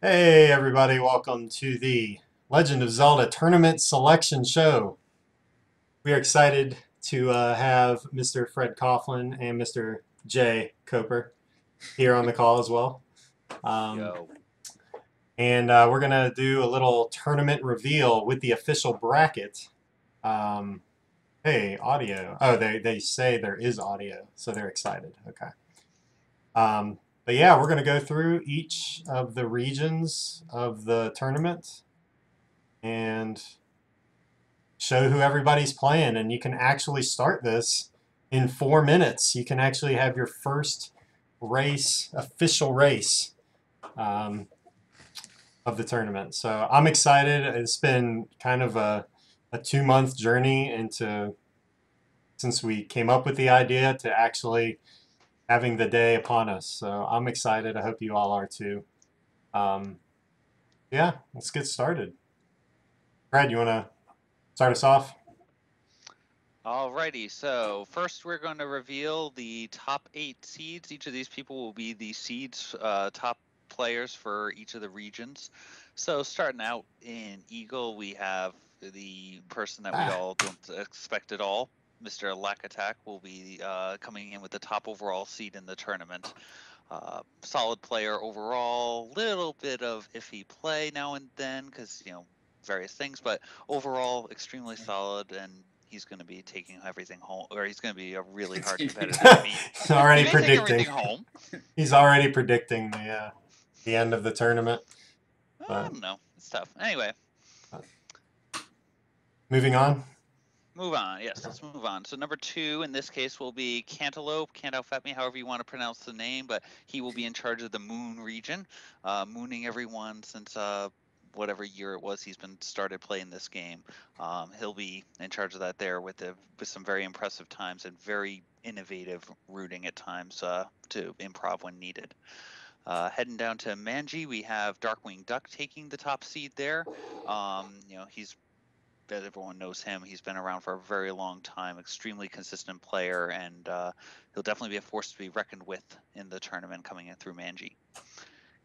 Hey everybody, welcome to the Legend of Zelda Tournament Selection Show. We are excited to have Mr. Fred Coughlin and Mr. Jay Coper here on the call as well. Um, Yo. and we're going to do a little tournament reveal with the official bracket. Um, hey, audio. Oh, they say there is audio, so they're excited. Okay. But yeah, we're going to go through each of the regions of the tournament and show who everybody's playing. And you can actually start this in 4 minutes. You can actually have your first race, official race um, of the tournament. So I'm excited. It's been kind of a 2 month journey into since we came up with the idea to actually having the day upon us. So I'm excited. I hope you all are too. Um, yeah, let's get started. Brad, you want to start us off? Alrighty, so first we're going to reveal the top 8 seeds. Each of these people will be the seeds, top players for each of the regions. So starting out in Eagle, we have the person that we Ah, all don't expect at all. Mr. Lack Attack will be coming in with the top overall seed in the tournament. Solid player overall, little bit of iffy play now and then because, various things, but overall extremely solid, and he's going to be taking everything home, or he's going to be a really hard competitor to beat. he's He already may take predicting. everything home. He's already predicting the end of the tournament. I But don't know. It's tough. Anyway, moving on. move on. Yes, let's move on. So number 2 in this case will be Cantaloupe, Can't Outfat Me, however you want to pronounce the name, but he will be in charge of the Moon region, mooning everyone since whatever year it was he's been started playing this game. He'll be in charge of that there with some very impressive times and very innovative routing at times to improv when needed. Heading down to Manji, we have Darkwing Duck taking the top seed there. He's that everyone knows him. He's been around for a very long time, extremely consistent player, and he'll definitely be a force to be reckoned with in the tournament coming in through Manji.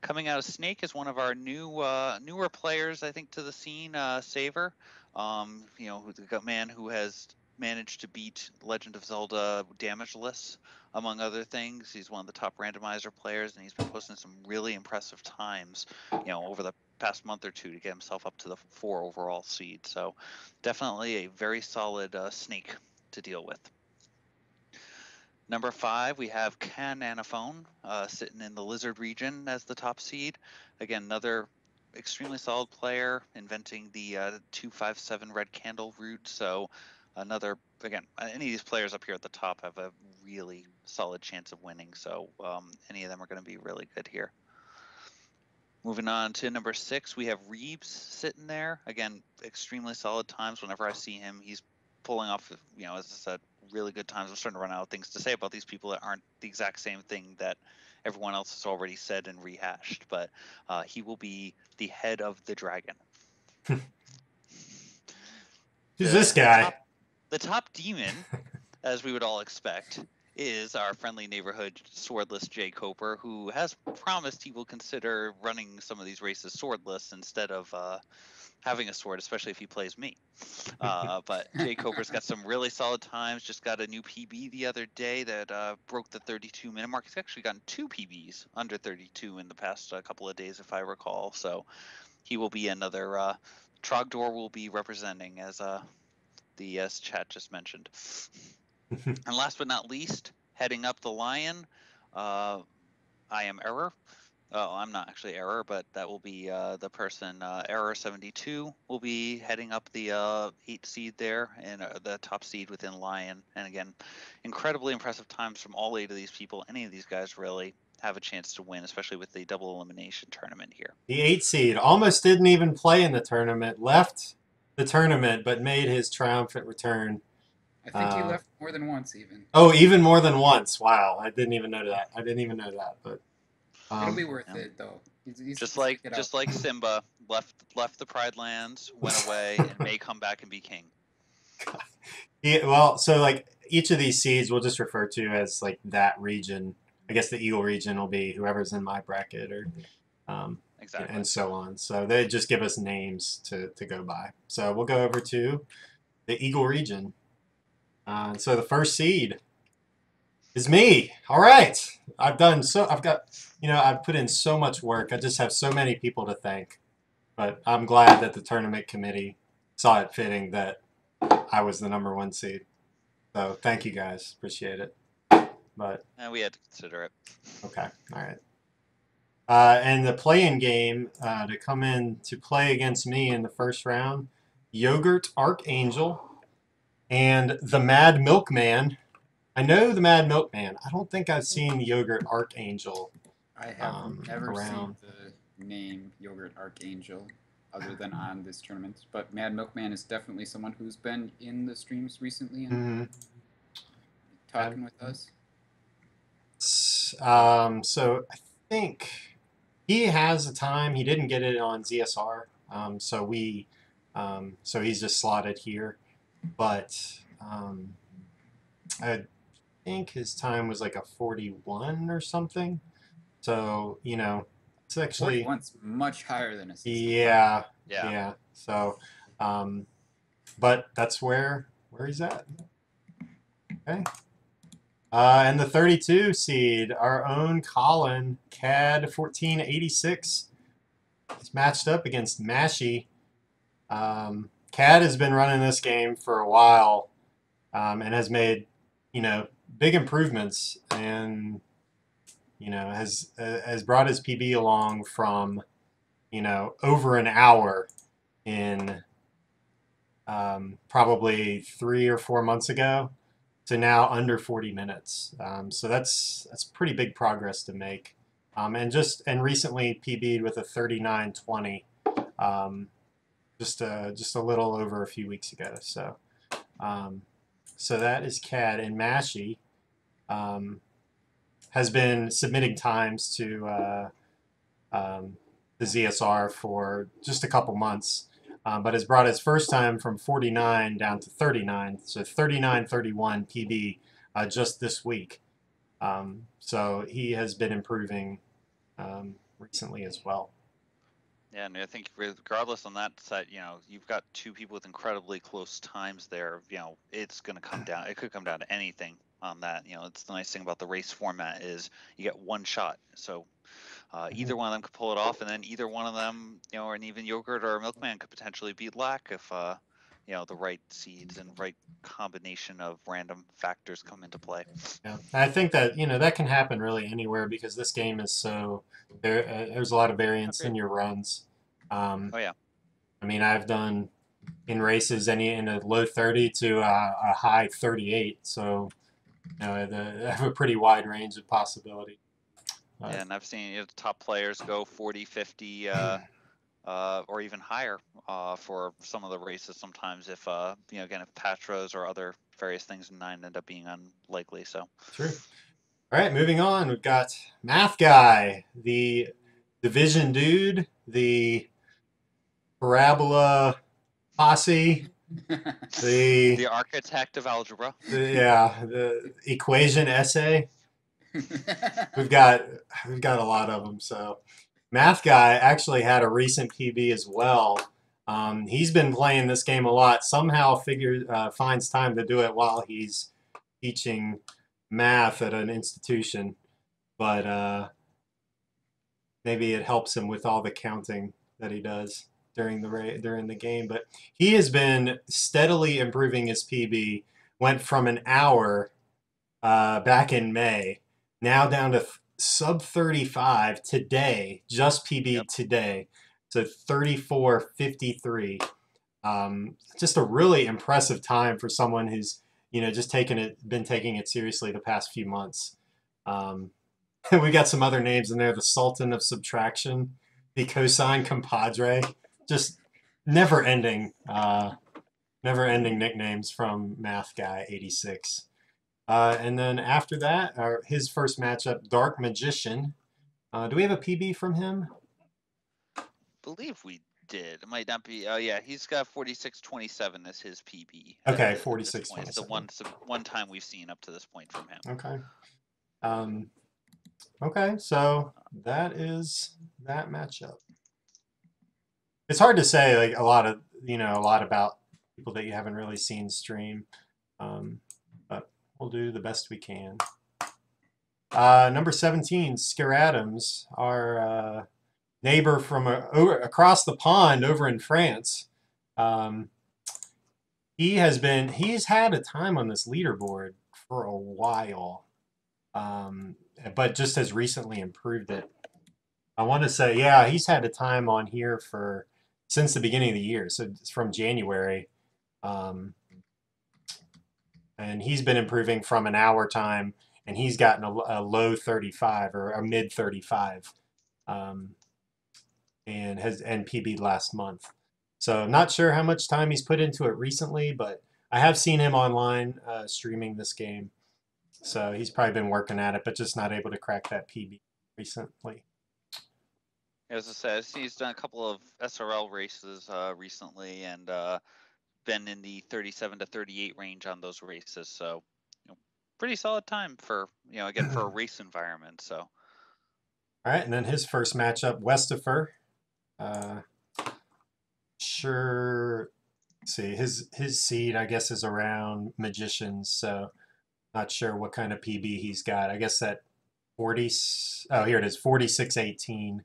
Coming out of Snake is one of our newer players, I think, to the scene, Saver. The man who has managed to beat Legend of Zelda damageless, among other things. He's one of the top randomizer players, and he's been posting some really impressive times, over the past month or two to get himself up to the 4 overall seed. So definitely a very solid Snake to deal with. Number 5, we have Cananophone sitting in the Lizard region as the top seed. Again, another extremely solid player, inventing the 257 red candle route. So another, again, any of these players up here at the top have a really solid chance of winning. So any of them are going to be really good here. Moving on to number 6, we have Reeves sitting there. Again, extremely solid times. Whenever I see him, he's pulling off, as I said, really good times. I'm starting to run out of things to say about these people that aren't the exact same thing that everyone else has already said and rehashed. But he will be the head of the dragon. Who's this The guy? top, the top demon, as we would all expect, is our friendly neighborhood swordless Jay Coper, who has promised he will consider running some of these races swordless instead of having a sword, especially if he plays me. But Jay Coper's got some really solid times, just got a new PB the other day that broke the 32-minute mark. He's actually gotten 2 PBs under 32 in the past couple of days, if I recall. So he will be another, Trogdor will be representing as the chat just mentioned. And last but not least, heading up the Lion, I am Error. Oh, I'm not actually Error, but that will be the person. Error 72 will be heading up the 8 seed there and the top seed within Lion. And again, incredibly impressive times from all 8 of these people. Any of these guys really have a chance to win, especially with the double elimination tournament here. The 8 seed almost didn't even play in the tournament, left the tournament, but made his triumphant return. I think he Uh, left more than once, even. oh, even more than once. Wow, I didn't even know that. I didn't even know that. But It'll be um, worth Yeah. it, though. He's Just stick like it out. just like Simba left the Pride Lands, went away, and may come back and be king. well, so like each of these seeds we'll just refer to as like that region. I guess the Eagle region will be whoever's in my bracket, or exactly. and so on. So they just give us names to go by. So we'll go over to the Eagle region. So the first seed is me. All right. I've got, I've put in so much work. I just have so many people to thank. But I'm glad that the tournament committee saw it fitting that I was the #1 seed. So thank you guys. Appreciate it. But We had to consider it. okay. All right. And the play-in game to come in to play against me in the first round, Yogurt Archangel and the Mad Milkman. I know the Mad Milkman. I don't think I've seen Yogurt Archangel I have never around. seen the name Yogurt Archangel other than on this tournament. But Mad Milkman is definitely someone who's been in the streams recently and talking with us. So I think he has a time. He didn't get it on ZSR, so he's just slotted here. But I think his time was like a 41 or something. So it's actually 41's much higher than a 60. yeah. So, but that's where he's at. Okay. And the 32 seed, our own Colin, CAD 1486, is matched up against Mashy. CAD has been running this game for a while and has made, big improvements and, has brought his PB along from, over an hour in probably 3 or 4 months ago to now under 40 minutes. So that's pretty big progress to make. And recently PB'd with a 39:20, just a little over a few weeks ago. So so that is CAD, and Mashy has been submitting times to the ZSR for just a couple months. But has brought his first time from 49 down to 39, so 39:31 PB just this week. So he has been improving recently as well. Yeah, and I think regardless on that side, you've got two people with incredibly close times there. It's going to come down. It could come down to anything on that. It's the nice thing about the race format is you get one shot. So either one of them could pull it off, and then either one of them, and even Yogurt or Milkman could potentially beat Lack if, the right seeds and right combination of random factors come into play. Yeah, I think that that can happen really anywhere because this game is so there's a lot of variance in your runs. Oh yeah. I mean, I've done in races in a low 30 to a high 38, so I have a pretty wide range of possibility. Yeah, and I've seen top players go 40, 50, or even higher for some of the races sometimes if, again, if Patros or other various things in 9 end up being unlikely. So True. All right, moving on. We've got Math Guy, the Division Dude, the Parabola Posse, the architect of algebra. the Equation Essay. We've got a lot of them. So Math Guy actually had a recent PB as well. He's been playing this game a lot. Somehow finds time to do it while he's teaching math at an institution, but maybe it helps him with all the counting that he does during the game. But he has been steadily improving his PB. Went from an hour back in May, now down to sub 35 today, just PB today. So 34:53. Just a really impressive time for someone who's just been taking it seriously the past few months. We got some other names in there: the Sultan of Subtraction, the Cosine Compadre, just never-ending nicknames from Math Guy 86. And then after that, his first matchup, Dark Magician. Do we have a PB from him? I believe we did. It might not be. Oh yeah, he's got 46:27 as his PB. Okay, 46:27. It's the one time we've seen up to this point from him. Okay. Okay, so that is that matchup. It's hard to say like a lot about people that you haven't really seen stream, but we'll do the best we can. Number 17, Scare Adams, our neighbor from across the pond over in France. Um, he's had a time on this leaderboard for a while, um, but just has recently improved it. I want to say, yeah, he's had a time on here for since the beginning of the year, so it's from January, um, and he's been improving from an hour time, and he's gotten a low 35 or a mid 35, um, and PB'd last month. So I'm not sure how much time he's put into it recently, but I have seen him online streaming this game. So he's probably been working at it, but just not able to crack that PB recently. As I said, he's done a couple of SRL races recently, and been in the 37 to 38 range on those races. So, pretty solid time for again for a race environment. So. All right, and then his first matchup, Westifer. Sure. See, his seed, I guess, is around Magicians, so not sure what kind of PB he's got. I guess that 40. Oh, here it is, 4618.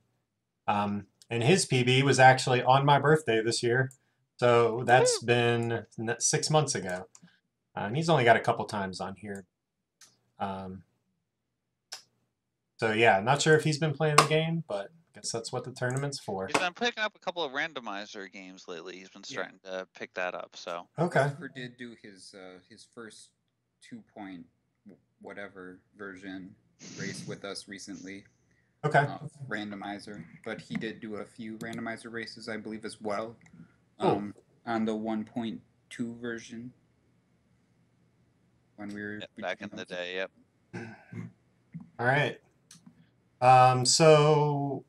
And his PB was actually on my birthday this year, so that's been 6 months ago. And he's only got a couple times on here. So yeah, not sure if he's been playing the game, but I guess that's what the tournament's for. He's been picking up a couple of randomizer games lately. He's been starting to pick that up. So okay. Christopher did do his first 2 point whatever version race with us recently. Okay. Randomizer, but he did do a few randomizer races, I believe, as well. Cool. On the 1.2 version when we were back in the day. Yep. All right. So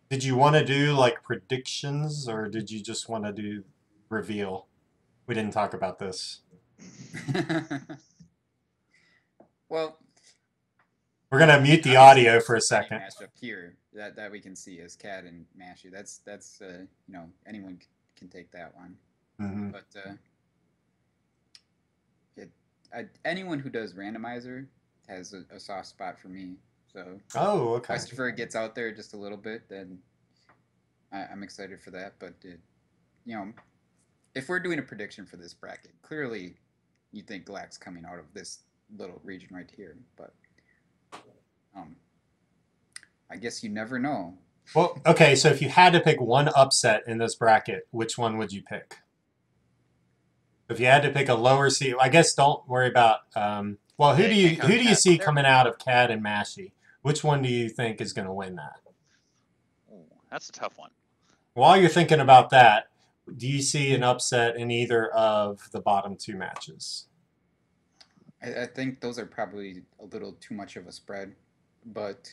did you want to do like predictions, or did you just want to do reveal? We didn't talk about this. Well, we're gonna mute the audio for a second. Matchup here that we can see is Cad and Mashy. That's anyone can take that one. Mm-hmm. But anyone who does randomizer has a soft spot for me. So okay. If Christopher gets out there just a little bit, then I'm excited for that. But if we're doing a prediction for this bracket, clearly you think Glack's coming out of this little region right here. But I guess you never know. Well, okay, so if you had to pick one upset in this bracket, which one would you pick? If you had to pick a lower seed, I guess don't worry about. Well, who do you see coming out of Cad and Mashy? Which one do you think is going to win that? Ooh, that's a tough one. While you're thinking about that, do you see an upset in either of the bottom two matches? I think those are probably a little too much of a spread, but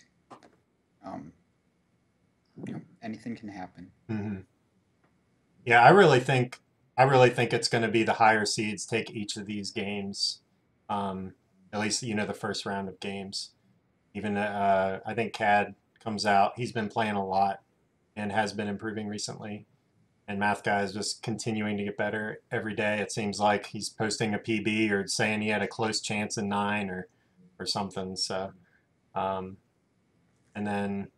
anything can happen. Mm-hmm. Yeah, I really think it's going to be the higher seeds take each of these games, at least the first round of games. Even I think Cad comes out. He's been playing a lot and has been improving recently. And Math Guy is just continuing to get better every day. It seems like he's posting a PB or saying he had a close chance in 9 or something. So, and then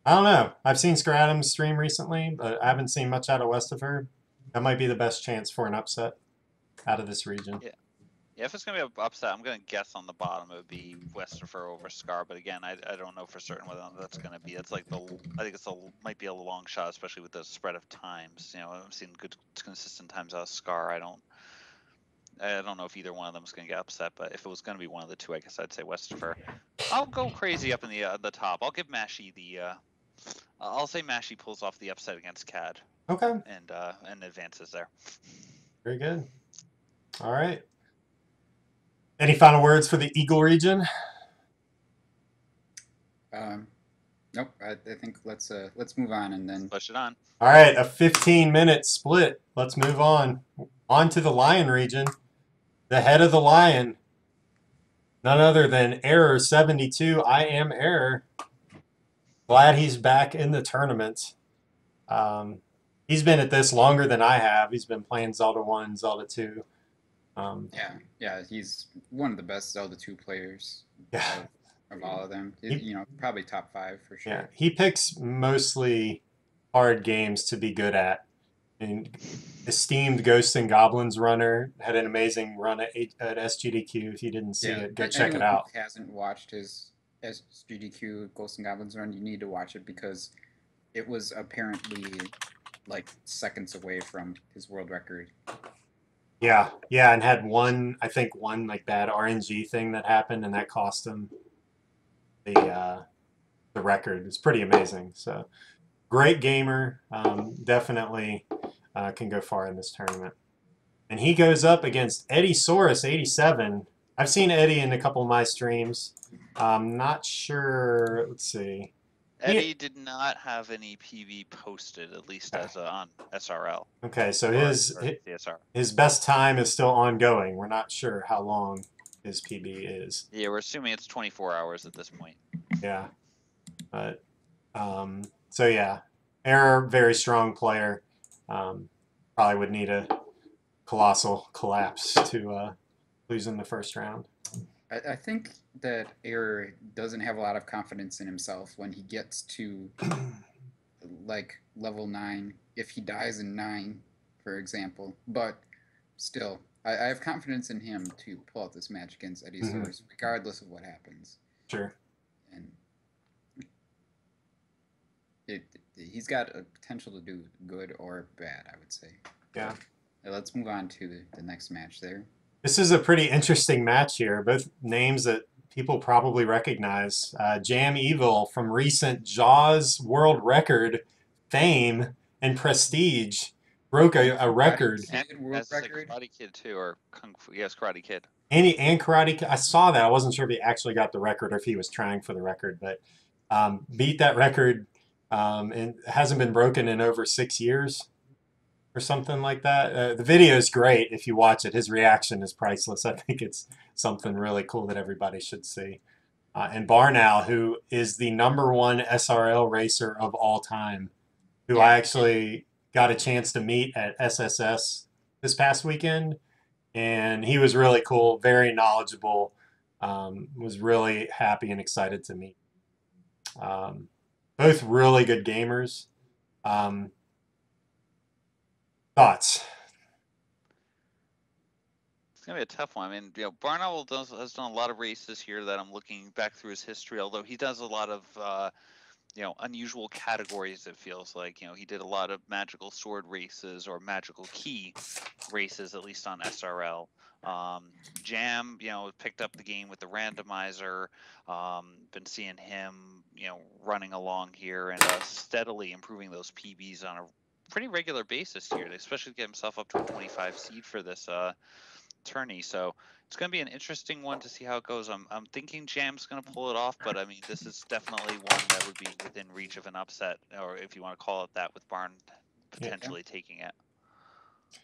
I don't know. I've seen Scradam's stream recently, but I haven't seen much out of Westifer. That might be the best chance for an upset out of this region. Yeah. Yeah, if it's going to be an upset, I'm going to guess on the bottom it would be Westifer over Scar. But again, I don't know for certain whether that's going to be. It's like I think might be a long shot, especially with the spread of times. I've seen good consistent times out of Scar. I don't know if either one of them is going to get upset, but if it was going to be one of the two, I guess I'd say Westifer. I'll go crazy up in the top. I'll give Mashy I'll say Mashy pulls off the upset against Cad. Okay. And advances there. Very good. All right. Any final words for the Eagle region? Nope. I think let's move on and then push it on. All right, a 15-minute split. Let's move on. On to the Lion region. The head of the Lion, none other than Error 72. I am Error. Glad he's back in the tournament. He's been at this longer than I have. He's been playing Zelda 1, Zelda 2. Yeah, he's one of the best Zelda 2 players Yeah. of all of them. He, You know, probably top 5 for yeah, sure. he picks mostly hard games to be good at. And esteemed Ghosts and Goblins runner had an amazing run at SGDQ. If you didn't see Yeah, it, go check it anyone who out. hasn't watched his SGDQ Ghosts and Goblins run, you need to watch it because it was apparently like seconds away from his world record. Yeah, yeah, and had one, I think one like bad RNG thing that happened, and that cost him the record. It's pretty amazing. So great gamer, definitely can go far in this tournament. And he goes up against Eddie Saurus, 87. I've seen Eddie in a couple of my streams. I'm not sure. Let's see. Eddie did not have any PV posted, at least as on SRL. Okay, so or CSR. his best time is still ongoing. We're not sure how long his PB is. Yeah, we're assuming it's 24 hours at this point. Yeah, but so yeah, Error, very strong player. Probably would need a colossal collapse to lose in the first round. I think that Error doesn't have a lot of confidence in himself when he gets to like level 9. If he dies in 9, for example, but still, I have confidence in him to pull out this match against Eddie Saurus, regardless of what happens. Sure. And he's got a potential to do good or bad, I would say. Yeah. Now let's move on to the next match there. This is a pretty interesting match here. Both names that people probably recognize. Jam Evil from recent Jaws world record fame and prestige broke a record. World record. Karate Kid too, or Kung Fu. Yes, Karate Kid. And Karate Kid. I saw that. I wasn't sure if he actually got the record or if he was trying for the record, but beat that record and hasn't been broken in over 6 years. Or something like that. The video is great if you watch it. His reaction is priceless. I think it's something really cool that everybody should see. And Barnow, who is the #1 SRL racer of all time, who I actually got a chance to meet at SSS this past weekend. And he was really cool, very knowledgeable, was really happy and excited to meet. Both really good gamers. Thoughts? It's gonna be a tough one. I mean, Barnowl has done a lot of races here that I'm looking back through his history. Although he does a lot of unusual categories. It feels like he did a lot of magical sword races or magical key races, at least on SRL. Jam, picked up the game with the randomizer. Been seeing him, running along here and steadily improving those PBs on a pretty regular basis here, especially to get himself up to a 25 seed for this tourney. So it's going to be an interesting one to see how it goes. I'm thinking Jam's going to pull it off, but I mean, this is definitely one that would be within reach of an upset, or if you want to call it that, with Barn potentially taking it.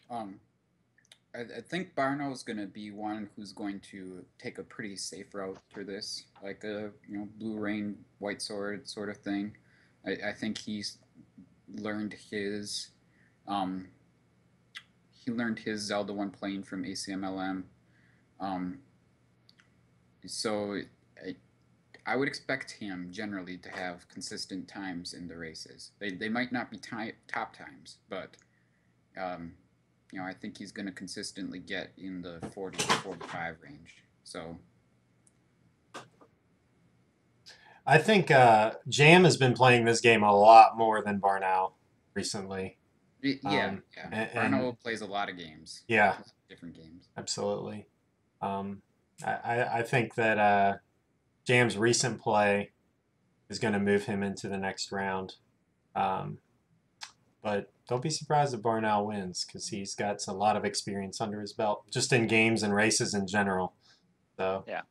I think Barno is going to be one who's going to take a pretty safe route through this, like a Blue Rain, White Sword sort of thing. I think he's learned his Zelda 1 playing from ACMLM. So I would expect him generally to have consistent times in the races. They might not be top times, but I think he's going to consistently get in the 40 to 45 range. So I think Jam has been playing this game a lot more than Barnow recently. Barno plays a lot of games. Yeah. Different games. Absolutely. I think that Jam's recent play is going to move him into the next round. But don't be surprised if Barnow wins, because he's got a lot of experience under his belt, just in games and races in general. So yeah.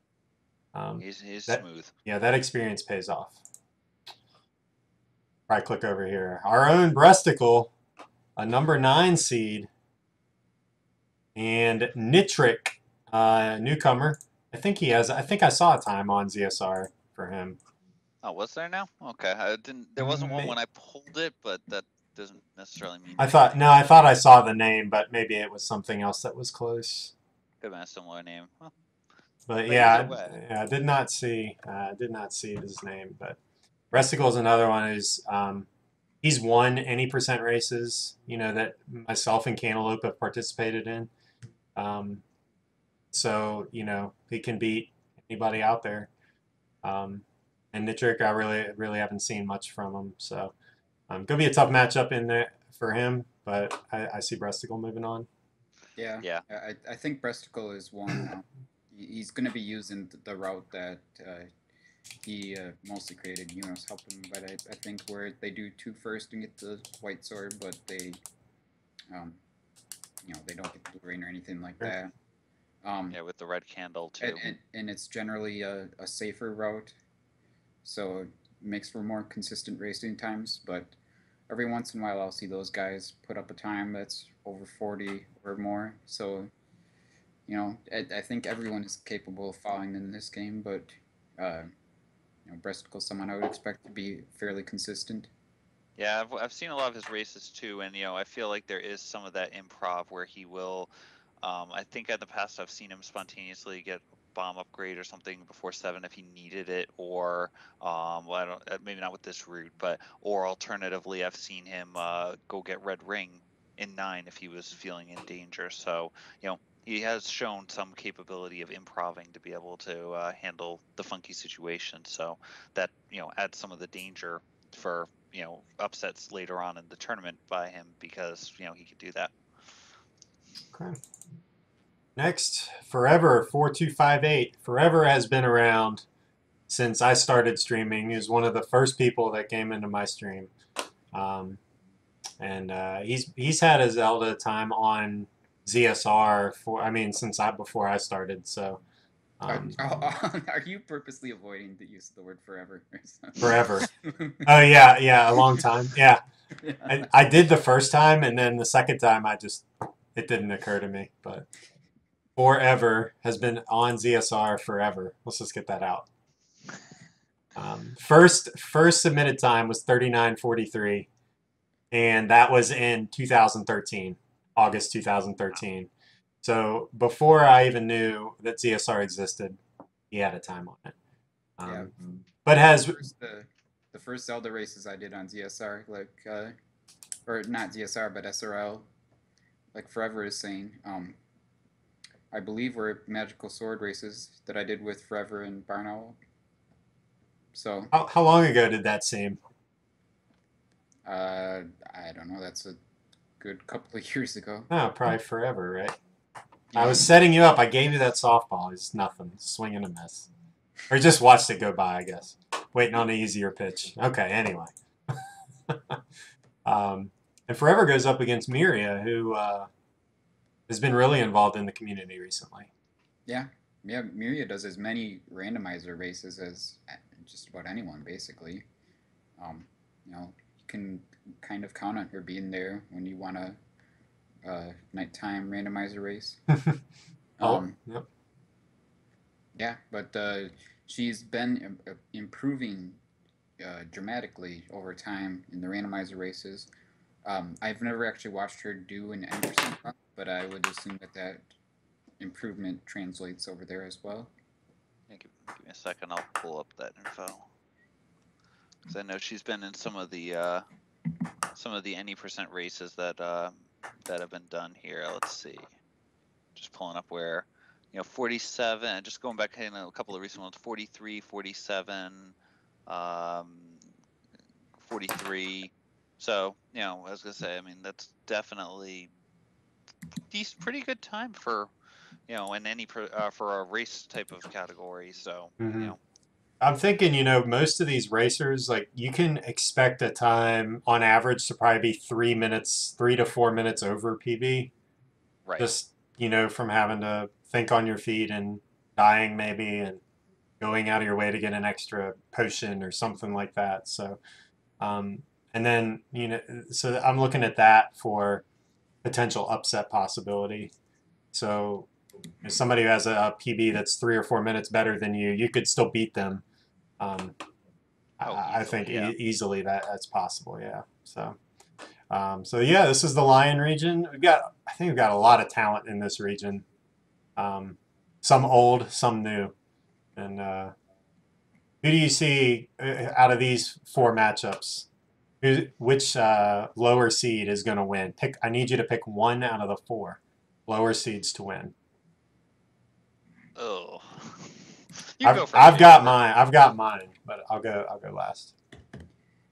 He's smooth. Yeah, that experience pays off. Right click over here. Our own Breasticle, a #9 seed, and Nitric, newcomer. I think I saw a time on ZSR for him. Oh, was there now? Okay, I didn't. There wasn't one when I pulled it, but that doesn't necessarily mean I thought anything. I thought I saw the name, but maybe it was something else that was close. Could have been a similar name. Well, But but either yeah, way, I did not see his name. But Resticle is another one who's he's won any percent races, that myself and Cantaloupe have participated in. Um, so he can beat anybody out there. And Nitric, I really haven't seen much from him. So gonna be a tough matchup in there for him. But I see Bresticle moving on. Yeah, yeah. I think Bresticle is one. He's going to be using the route that he mostly created. Help him, but I think where they do 2 first and get the white sword, but they, they don't get the blue rain or anything like that. Yeah, with the red candle too. And it's generally a safer route, so it makes for more consistent racing times. But every once in a while, I'll see those guys put up a time that's over 40 or more. So, I think everyone is capable of falling in this game, but Bresticle, someone I would expect to be fairly consistent. Yeah, I've seen a lot of his races too, and I feel like there is some of that improv where he will. I think in the past I've seen him spontaneously get a bomb upgrade or something before 7 if he needed it, or well, I don't, maybe not with this route, but or alternatively I've seen him go get red ring in 9 if he was feeling in danger. So he has shown some capability of improving to be able to handle the funky situation. So that adds some of the danger for upsets later on in the tournament by him, because he could do that. Okay. Next, Forever 4258. Forever has been around since I started streaming. He was one of the first people that came into my stream, and he's had a Zelda time on ZSR before I started. So Are you purposely avoiding the use of the word forever? Forever. Oh yeah, a long time. Yeah, I did the first time, and then the second time it didn't occur to me. But Forever has been on ZSR forever. Let's just get that out. First submitted time was 39:43, and that was in 2013, August 2013. So before I even knew that ZSR existed, he had a time on it. Yeah, but has the first Zelda races I did on ZSR, or not ZSR, but SRL, like Forever is saying, I believe were magical sword races that I did with Forever and Barn Owl. So how long ago did that seem? I don't know. That's a good couple of years ago. Oh, probably forever, right? Yeah. I was setting you up. I gave you that softball. It's nothing. Swing and a miss. Or just watched it go by, I guess. Waiting on an easier pitch. Okay, anyway. And Forever goes up against Miria, who has been really involved in the community recently. Yeah. Miria does as many randomizer races as just about anyone, basically. You can kind of count on her being there when you want a nighttime randomizer race. Yep. Yeah, but she's been improving dramatically over time in the randomizer races. I've never actually watched her do an N% run, but I would assume that improvement translates over there as well. Yeah, give me a second. I'll pull up that info, because I know she's been in some of the any percent races that have been done here. Let's see. Just pulling up where 47. Just going back a couple of recent ones. 43, 47, 43. So I was gonna say, I mean, that's definitely pretty good time for in any for a race type of category. So I'm thinking, most of these racers, like, you can expect a time on average to probably be 3 to 4 minutes over PB. Right. Just, from having to think on your feet and dying maybe and going out of your way to get an extra potion or something like that. So, and then, so I'm looking at that for potential upset possibility. So if somebody who has a PB that's 3 or 4 minutes better than you could still beat them. I think easily that's possible. Yeah. So, So yeah, this is the Lion region. I think we've got a lot of talent in this region. Some old, some new. And who do you see out of these four matchups? Which lower seed is going to win? I need you to pick one out of the four lower seeds to win. Oh, you go first. I've got mine. I've got mine, but I'll go last.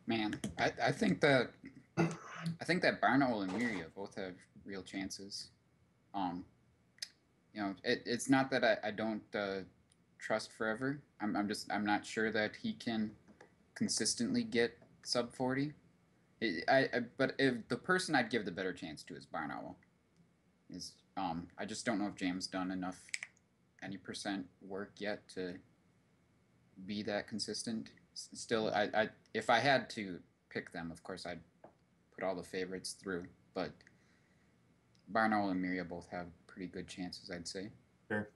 Man, I think that Barnaul and Miria both have real chances. It's not that I don't trust Forever. I'm not sure that he can consistently get sub 40. But if the person I'd give the better chance to is Barnaul. I just don't know if Jam's done enough any percent work yet to be that consistent. Still, if I had to pick them, of course I'd put all the favorites through, but Barnaul and Miria both have pretty good chances, I'd say. Sure.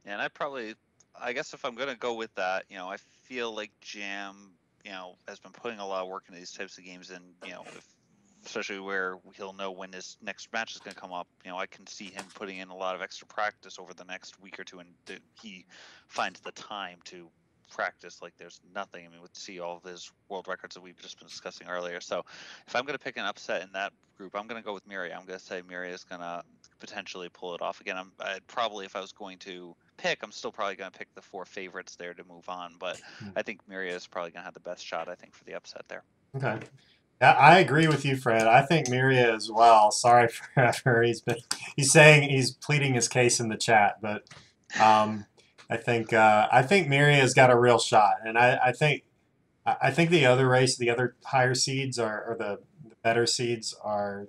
Yeah, and I guess if I'm gonna go with that, I feel like Jam, has been putting a lot of work into these types of games, and especially where he'll know when his next match is going to come up. I can see him putting in a lot of extra practice over the next week or two, and he finds the time to practice like there's nothing. I mean, we see all of his world records that we've just been discussing earlier. So if I'm going to pick an upset in that group, I'm going to go with Miria. I'm going to say Miria is going to potentially pull it off. Again, I'd probably, if I was going to pick, I'm still probably going to pick the four favorites there to move on, but I think Miria is probably going to have the best shot, I think, for the upset there. Okay. Yeah, I agree with you, Fred. I think Miria as well. Sorry for he's saying he's pleading his case in the chat, but I think Miria's got a real shot, and I think the other higher seeds or the better seeds are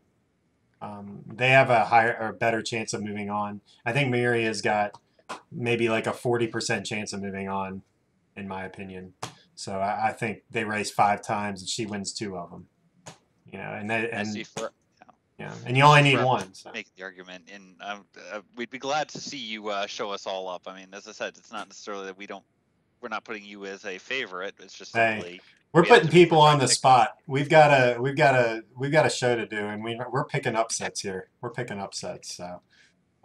they have a higher or better chance of moving on. I think Miria's got maybe like a 40% chance of moving on, in my opinion. So I think they race 5 times and she wins 2 of them. And you only need one. So. Make the argument, and we'd be glad to see you show us all up. I mean, as I said, it's not necessarily that we're not putting you as a favorite. It's just simply we're putting people on the spot. We've got a show to do, and we're picking upsets here. We're picking upsets. So,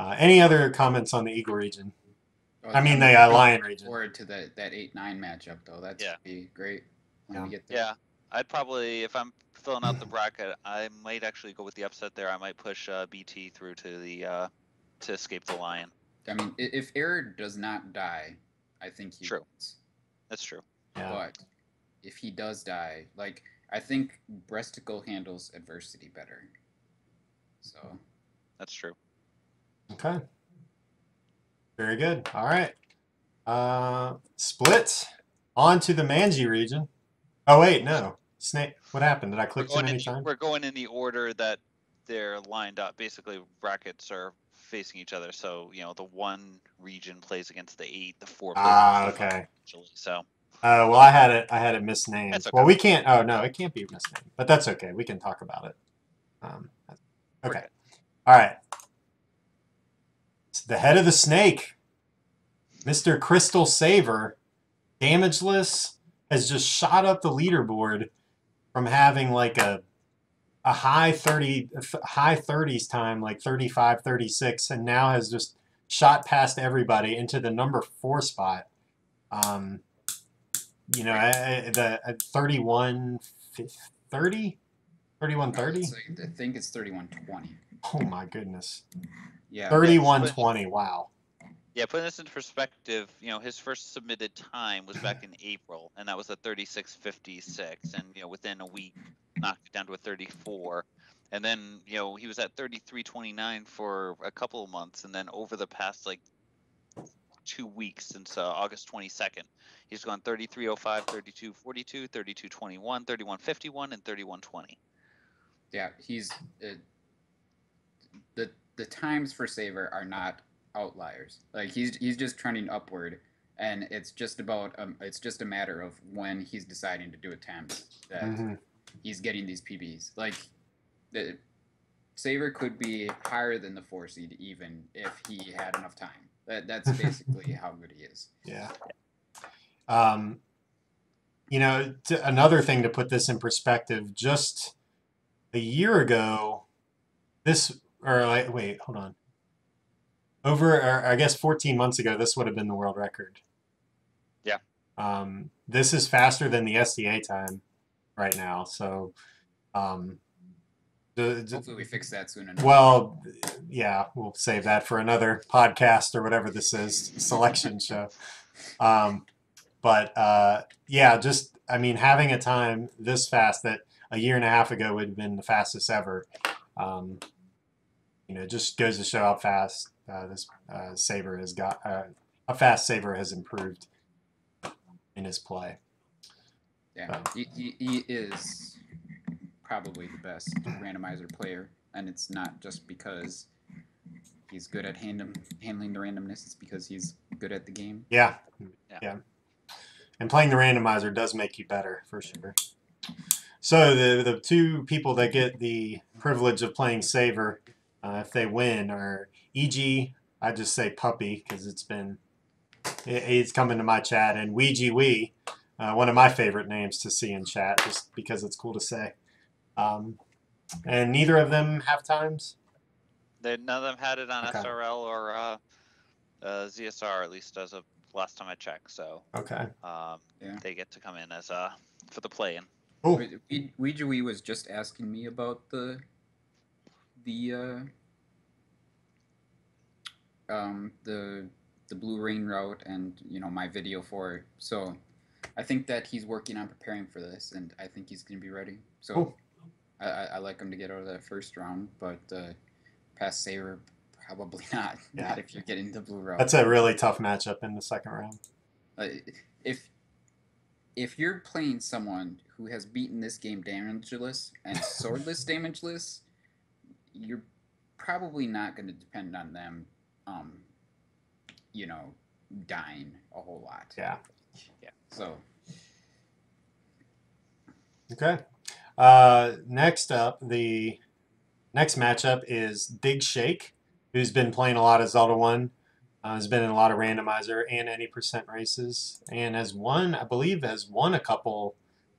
any other comments on the Eagle region? I mean the Lion region. Forward to that 8-9 matchup though. That'd be great when we get there. Yeah, I'd probably, if I'm filling out the bracket, I might actually go with the upset there. I might push BT through to the to escape the Lion. I mean, if Error does not die, I think he wins. That's true. Yeah. But if he does die, I think Breasticle handles adversity better. So that's true. Okay. Very good. All right. Split on to the Manji region. Oh wait, no. Snake. What happened? Did I click too many times? We're going in the order that they're lined up. Basically, brackets are facing each other. So the 1 region plays against the 8. The 4. Okay. So. Well, I had it misnamed. Okay. Well, we can't. Oh no, it can't be misnamed. But that's okay. We can talk about it. Okay. All right. It's the head of the snake, Mr. Crystal Saver, damageless, has just shot up the leaderboard from having like a high 30s time, like 35, 36, and now has just shot past everybody into the number 4 spot. The 31 30? 31-30? I think it's 31-20. Oh my goodness. Yeah. 31-20. Wow. Yeah, putting this into perspective, his first submitted time was back in April, and that was a 36:56, and within a week knocked it down to a 34, and then he was at 33:29 for a couple of months, and then over the past 2 weeks since August 22nd, he's gone 33:05, 32:42, 32:21, 31:51, and 31:20. Yeah, he's the times for Saver are not outliers. He's just trending upward, and it's just a matter of when he's deciding to do attempts that he's getting these PBs. Saver could be higher than the 4 seed even if he had enough time. That's basically how good he is. Yeah. Another thing to put this in perspective, just a year ago, this or like wait, hold on. Over, or I guess 14 months ago, this would have been the world record. Yeah. This is faster than the SDA time right now. So, um, Hopefully we fix that soon enough. well, yeah, we'll save that for another podcast or whatever this is, selection show. But yeah, just I mean, having a time this fast that a year and a half ago would have been the fastest ever. Um, just goes to show how fast this Saber has got, how fast Saber has improved in his play. Yeah, he is probably the best randomizer player, and it's not just because he's good at handling the randomness. It's because he's good at the game. Yeah. And playing the randomizer does make you better, for sure. So the two people that get the privilege of playing Saber, if they win, are EG, I just say Puppy, because he's coming to my chat, and Ouija Wee, one of my favorite names to see in chat, just because it's cool to say. And neither of them have times? None of them had it on Okay. SRL or ZSR, at least as of last time I checked. So Okay. they get to come in as for the play-in. Cool. Ouija Wee was just asking me about the Blue Rain route and my video for it. So I think that he's working on preparing for this, and I think he's gonna be ready. So cool. I like him to get out of that first round, but past Saber, probably not. Yeah. Not if you're getting the blue route. That's a really tough matchup in the second round. If you're playing someone who has beaten this game damageless and swordless damageless, you're probably not going to depend on them, dying a whole lot. Yeah. So. Okay. Next up, the next matchup is Big Shake, who's been playing a lot of Zelda 1, has been in a lot of randomizer and any percent races, and I believe has won a couple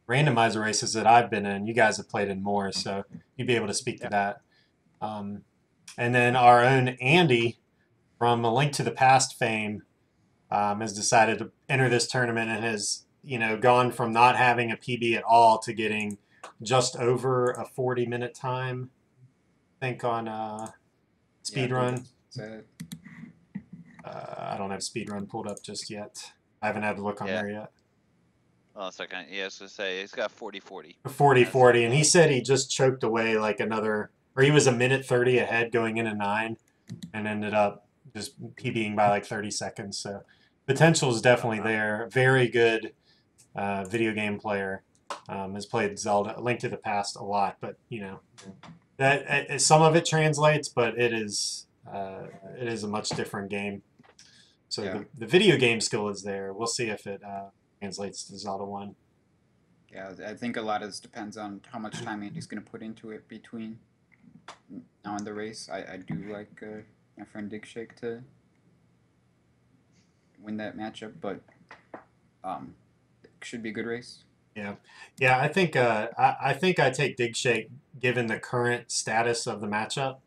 randomizer races that I've been in. You guys have played in more, so you'd be able to speak to that. And then our own Andy from A Link to the Past fame has decided to enter this tournament and has gone from not having a PB at all to getting just over a 40-minute time, I think, on speedrun. I don't have speedrun pulled up just yet. I haven't had to look on there yet. Well, a second. Yeah, I was going to say, he's got 40-40. 40-40, and he said he just choked away like another, or he was a minute 30 ahead going into 9 and ended up just PBing by like 30 seconds. So potential is definitely there. Very good video game player. Has played Zelda, Link to the Past a lot, but that some of it translates, but it is a much different game. So the video game skill is there. We'll see if it translates to Zelda 1. Yeah, I think a lot of this depends on how much time Andy's going to put into it between now and the race. I do like my friend Dig Shake to win that matchup, but it should be a good race. Yeah. I think I take Dig Shake given the current status of the matchup.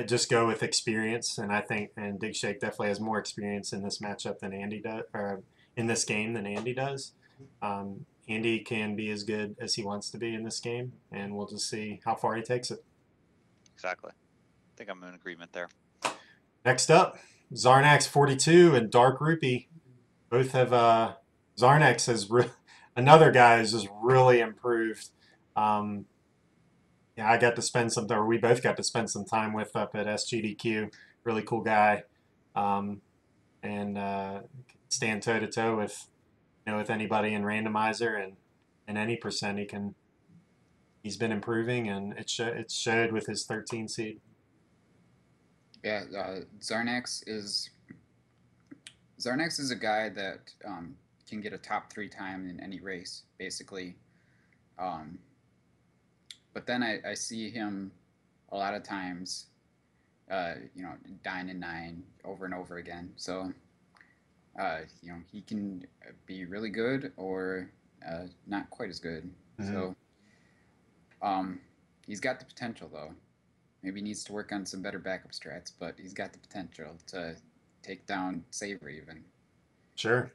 Just go with experience, and I think Dig Shake definitely has more experience in this matchup than Andy does, or in this game than Andy does. Andy can be as good as he wants to be in this game, and we'll just see how far he takes it. Exactly. I think I'm in agreement there. Next up, Zarnax 42 and Dark Rupee. Both have Zarnax has another guy who's just really improved. I got to spend some, or we both got to spend some time with up at SGDQ. Really cool guy, and stand toe to toe with with anybody in randomizer and any percent he's been improving, and it showed with his 13 seed. Yeah, Zarnax is a guy that can get a top 3 time in any race, basically. But then I see him a lot of times, dying in 9 over and over again. So, he can be really good or not quite as good. Mm-hmm. So, He's got the potential though. Maybe he needs to work on some better backup strats, but he's got the potential to take down Saber even. Sure.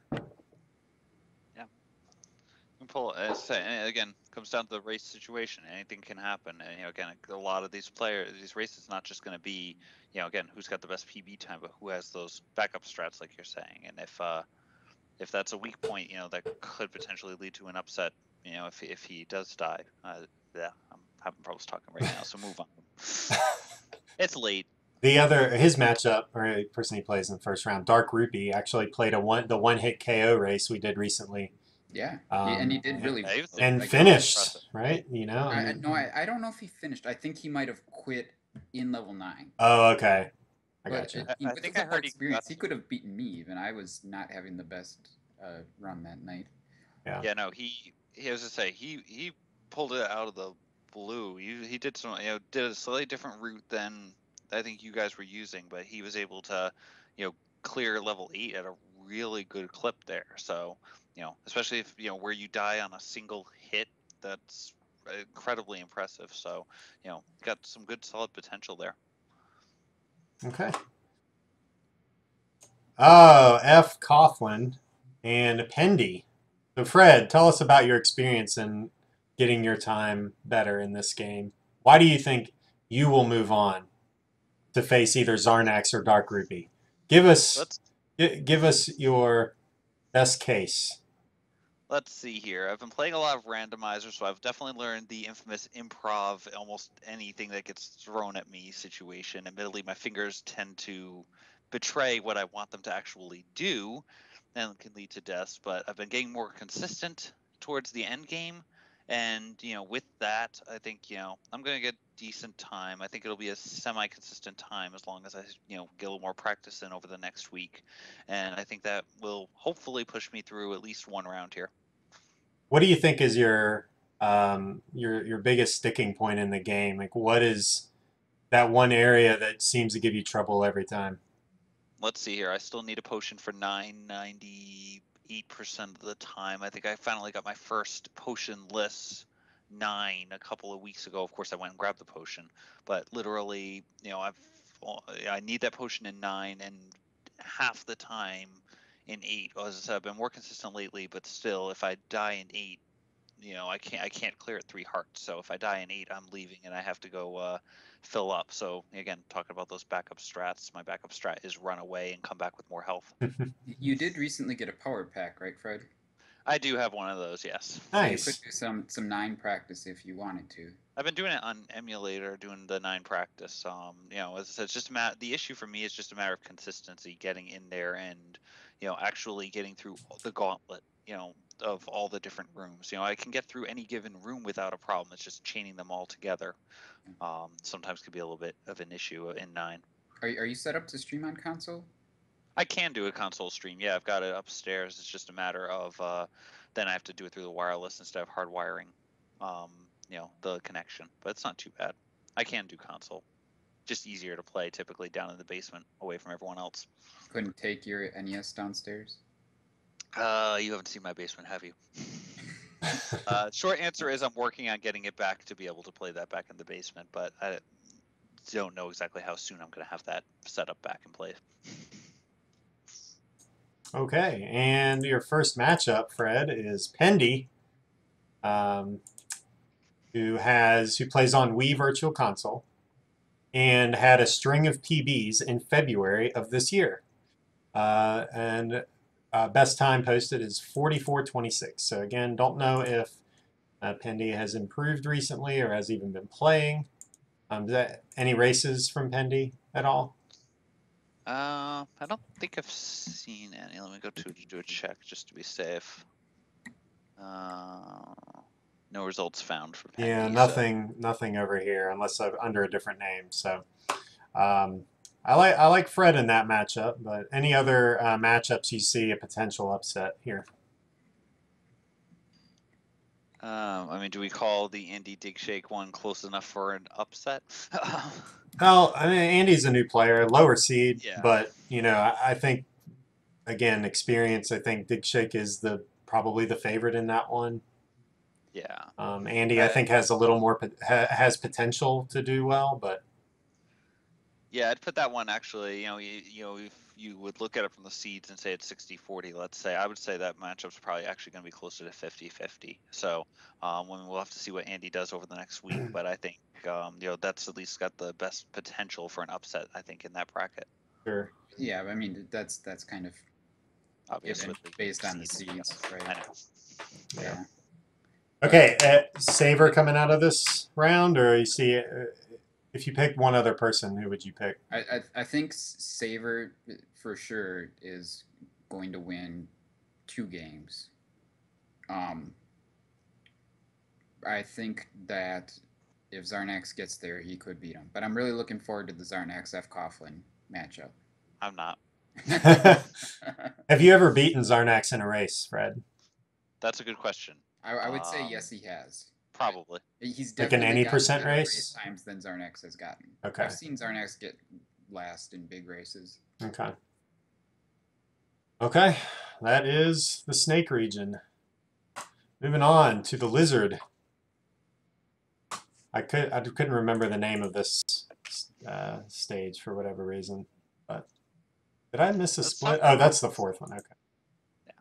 Pull again, comes down to the race situation. Anything can happen, and again, a lot of these races, not just going to be, again, who's got the best PB time, but who has those backup strats, like you're saying. And if that's a weak point, that could potentially lead to an upset. If he does die. Yeah, I'm having problems talking right now, so move on. It's late. His matchup, or the person he plays in the first round, Dark Rupee, actually played the one-hit KO race we did recently. Yeah, and he did really well. And like, finished, right? I don't know if he finished. I think he might have quit in level 9. Oh, okay. I But gotcha. I with think the I heard experience, he could have beaten me even. I was not having the best run that night. Yeah. Yeah, no, he as I say, he pulled it out of the blue. He did some, did a slightly different route than I think you guys were using, but he was able to, clear level 8 at a really good clip there. So, especially if where you die on a single hit, that's incredibly impressive. So, got some good solid potential there. Okay. Oh, F. Coughlin and Pendy. So, Fred, tell us about your experience in getting your time better in this game. Why do you think you will move on to face either Zarnax or Dark Rupee? Give us your best case. Let's see here. I've been playing a lot of randomizers, so I've definitely learned the infamous improv almost anything that gets thrown at me situation. Admittedly, my fingers tend to betray what I want them to actually do and can lead to deaths, but I've been getting more consistent towards the end game. And, with that, I think, I'm going to get decent time. I think it'll be a semi-consistent time as long as I, get a little more practice in over the next week. And I think that will hopefully push me through at least one round here. What do you think is your biggest sticking point in the game? Like, what is that one area that seems to give you trouble every time? Let's see here. I still need a potion for 98% of the time. I think I finally got my first potion list 9 a couple of weeks ago. Of course, I went and grabbed the potion, but literally, I need that potion in 9, and half the time in 8. As I said, I've been more consistent lately, but still, if I die in 8, I can't clear at 3 hearts. So if I die in 8, I'm leaving and I have to go fill up. So again, talking about those backup strats, my backup strat is run away and come back with more health. You did recently get a power pack, right, Fred? I do have one of those, yes. Nice. So you could do some 9 practice if you wanted to. I've been doing it on emulator, doing the 9 practice. As I said, it's just the issue for me is just a matter of consistency, getting in there and, actually getting through the gauntlet, of all the different rooms. I can get through any given room without a problem. It's just chaining them all together. Sometimes could be a little bit of an issue in 9. Are you set up to stream on console? I can do a console stream. Yeah, I've got it upstairs. It's just a matter of then I have to do it through the wireless instead of hardwiring, the connection. But it's not too bad. I can do console. Just easier to play typically down in the basement away from everyone else. Couldn't take your NES downstairs? You haven't seen my basement, have you? Short answer is I'm working on getting it back to be able to play that back in the basement, but I don't know exactly how soon I'm going to have that set up back in place. Okay, and your first matchup, Fred, is Pendy, who plays on Wii Virtual Console and had a string of PBs in February of this year. And best time posted is 44:26. So again, don't know if Pendy has improved recently or has even been playing. Any races from Pendy at all? I don't think I've seen any. Let me go to do a check just to be safe. No results found for Pendy. Yeah, nothing over here unless under a different name. So I like Fred in that matchup, but any other matchups you see a potential upset here? Do we call the Andy Dig Shake one close enough for an upset? Well, I mean, Andy's a new player, lower seed, Yeah. but I think again, experience. I think Dig Shake is probably the favorite in that one. Yeah. Andy, I think, has a little more has potential to do well, but Yeah, I'd put that one actually, if you would look at it from the seeds and say it's 60-40, let's say, I would say that matchup's probably actually going to be closer to 50-50. So we'll have to see what Andy does over the next week, but I think that's at least got the best potential for an upset, I think, in that bracket. sure. Yeah, I mean that's kind of Obvious given with the based on the seeds. seeds, right? I know. Yeah. Okay, Saver coming out of this round, or you see, if you pick one other person, who would you pick? I think Saver for sure is going to win 2 games. I think that if Zarnax gets there, he could beat him. But I'm really looking forward to the Zarnax F Coughlin matchup. I'm not. Have you ever beaten Zarnax in a race, Fred? That's a good question. I would say yes, he has. Probably. He's Like in definitely any gotten percent better race? times than Zarnax has gotten. Okay. I've seen Zarnax get last in big races. Okay. Okay, that is the snake region. Moving on to the lizard. I couldn't remember the name of this stage for whatever reason, but did I miss a split? Oh, that's the 4th one. Okay. Yeah.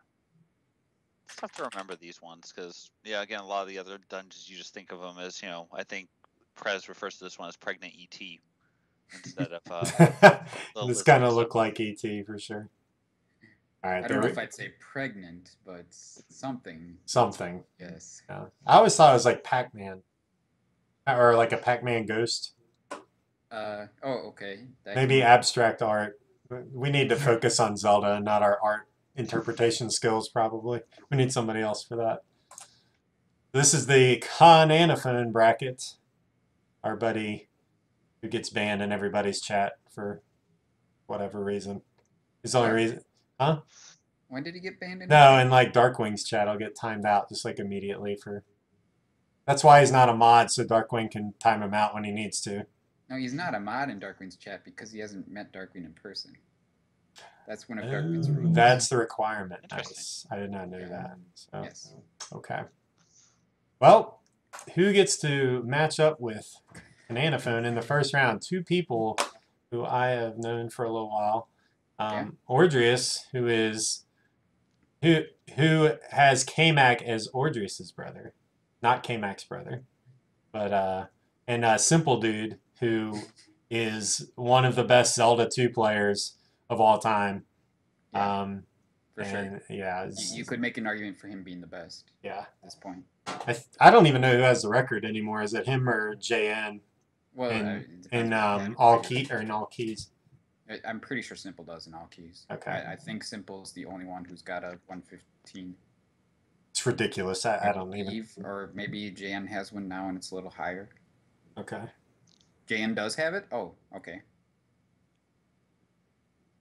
It's tough to remember these ones because, yeah, again, a lot of the other dungeons you just think of them as, I think Prez refers to this one as pregnant ET instead of this kind of looked like ET for sure. All right, I don't know if I'd say pregnant, but something. Something. Yes. Yeah. I always thought it was like Pac-Man, or like a Pac-Man ghost. Oh, okay. Maybe abstract art. We need to focus on Zelda and not our art interpretation skills, probably. We need somebody else for that. This is the Con-Anaphone bracket. Our buddy who gets banned in everybody's chat for whatever reason. It's the only reason. Huh? When did he get banned? No, in like Darkwing's chat, I'll get timed out just like immediately for. That's why he's not a mod, so Darkwing can time him out when he needs to. No, he's not a mod in Darkwing's chat because he hasn't met Darkwing in person. That's one of Darkwing's rules. That's the requirement. Nice. I did not know that. So, yes. Okay. Well, who gets to match up with Con-Anaphone in the first round? 2 people who I have known for a little while. Ordrius, who has K-Mac as Ordrius's brother, not K-Mac's brother, but and Simple Dude, who is one of the best Zelda 2 players of all time. For sure. Yeah, you could make an argument for him being the best. Yeah. At this point. I don't even know who has the record anymore. Is it him or JN? Well, in all keys. I'm pretty sure Simple does in all keys. Okay. I think Simple's the only one who's got a 115. It's ridiculous. I don't even. Or maybe JN has one now and it's a little higher. Okay. JN does have it? Oh, okay.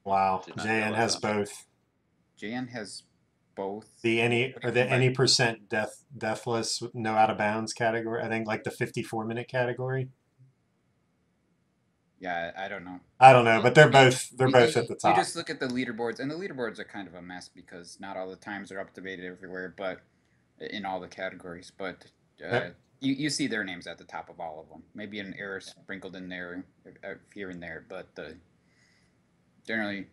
Wow. JN has both. JN has both. The any percent deathless no out of bounds category. I think like the 54-minute category. Yeah, I don't know. I don't know, but they're both at the top. You just look at the leaderboards, and the leaderboards are kind of a mess because not all the times are up to date everywhere, but in all the categories. But you see their names at the top of all of them. Maybe an error sprinkled in there here and there, but generally,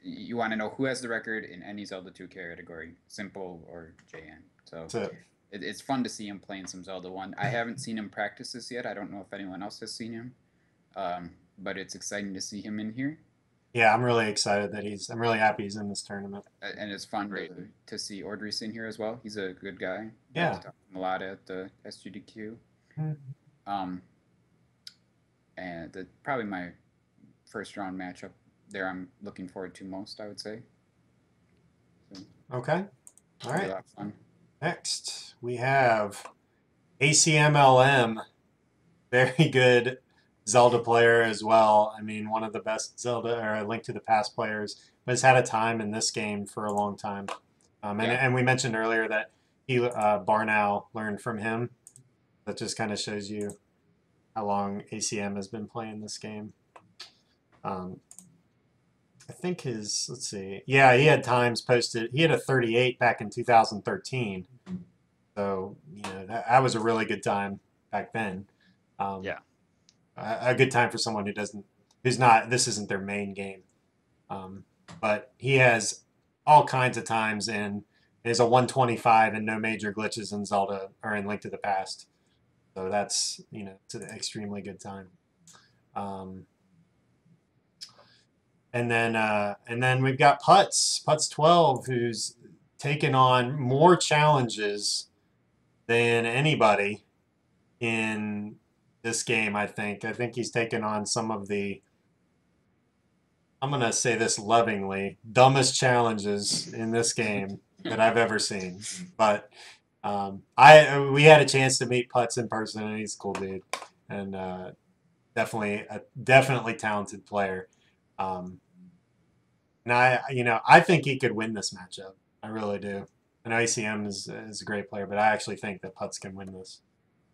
you want to know who has the record in any Zelda 2 category, Simple or JN. So it's fun to see him playing some Zelda 1. I haven't seen him practice this yet. I don't know if anyone else has seen him. But it's exciting to see him in here. Yeah, I'm really excited that I'm really happy he's in this tournament. And it's fun to see Ordrius in here as well. He's a good guy. Yeah. A lot at the SGDQ. Mm-hmm. And probably my first round matchup there I'm looking forward to most, I would say. So, okay. All right. A lot of fun. Next, we have ACMLM. Very good Zelda player as well. I mean, one of the best Zelda or Link to the Past players, but has had a time in this game for a long time. And we mentioned earlier that Barnow learned from him. That just kind of shows you how long ACM has been playing this game. I think let's see. Yeah, he had times posted. He had a 38 back in 2013. So, that was a really good time back then. Yeah. A good time for someone who's not, this isn't their main game. But he has all kinds of times and is a 125 and no major glitches in Zelda or in Link to the Past. So that's, it's an extremely good time. Um, and then we've got Putz 12, who's taken on more challenges than anybody in this game, I think. I think he's taken on some of the, I'm going to say this lovingly, dumbest challenges in this game that I've ever seen. But we had a chance to meet Putz in person, and he's a cool dude, and definitely talented player. And I think he could win this matchup. I really do. And ACM is a great player, but I actually think that Putz can win this.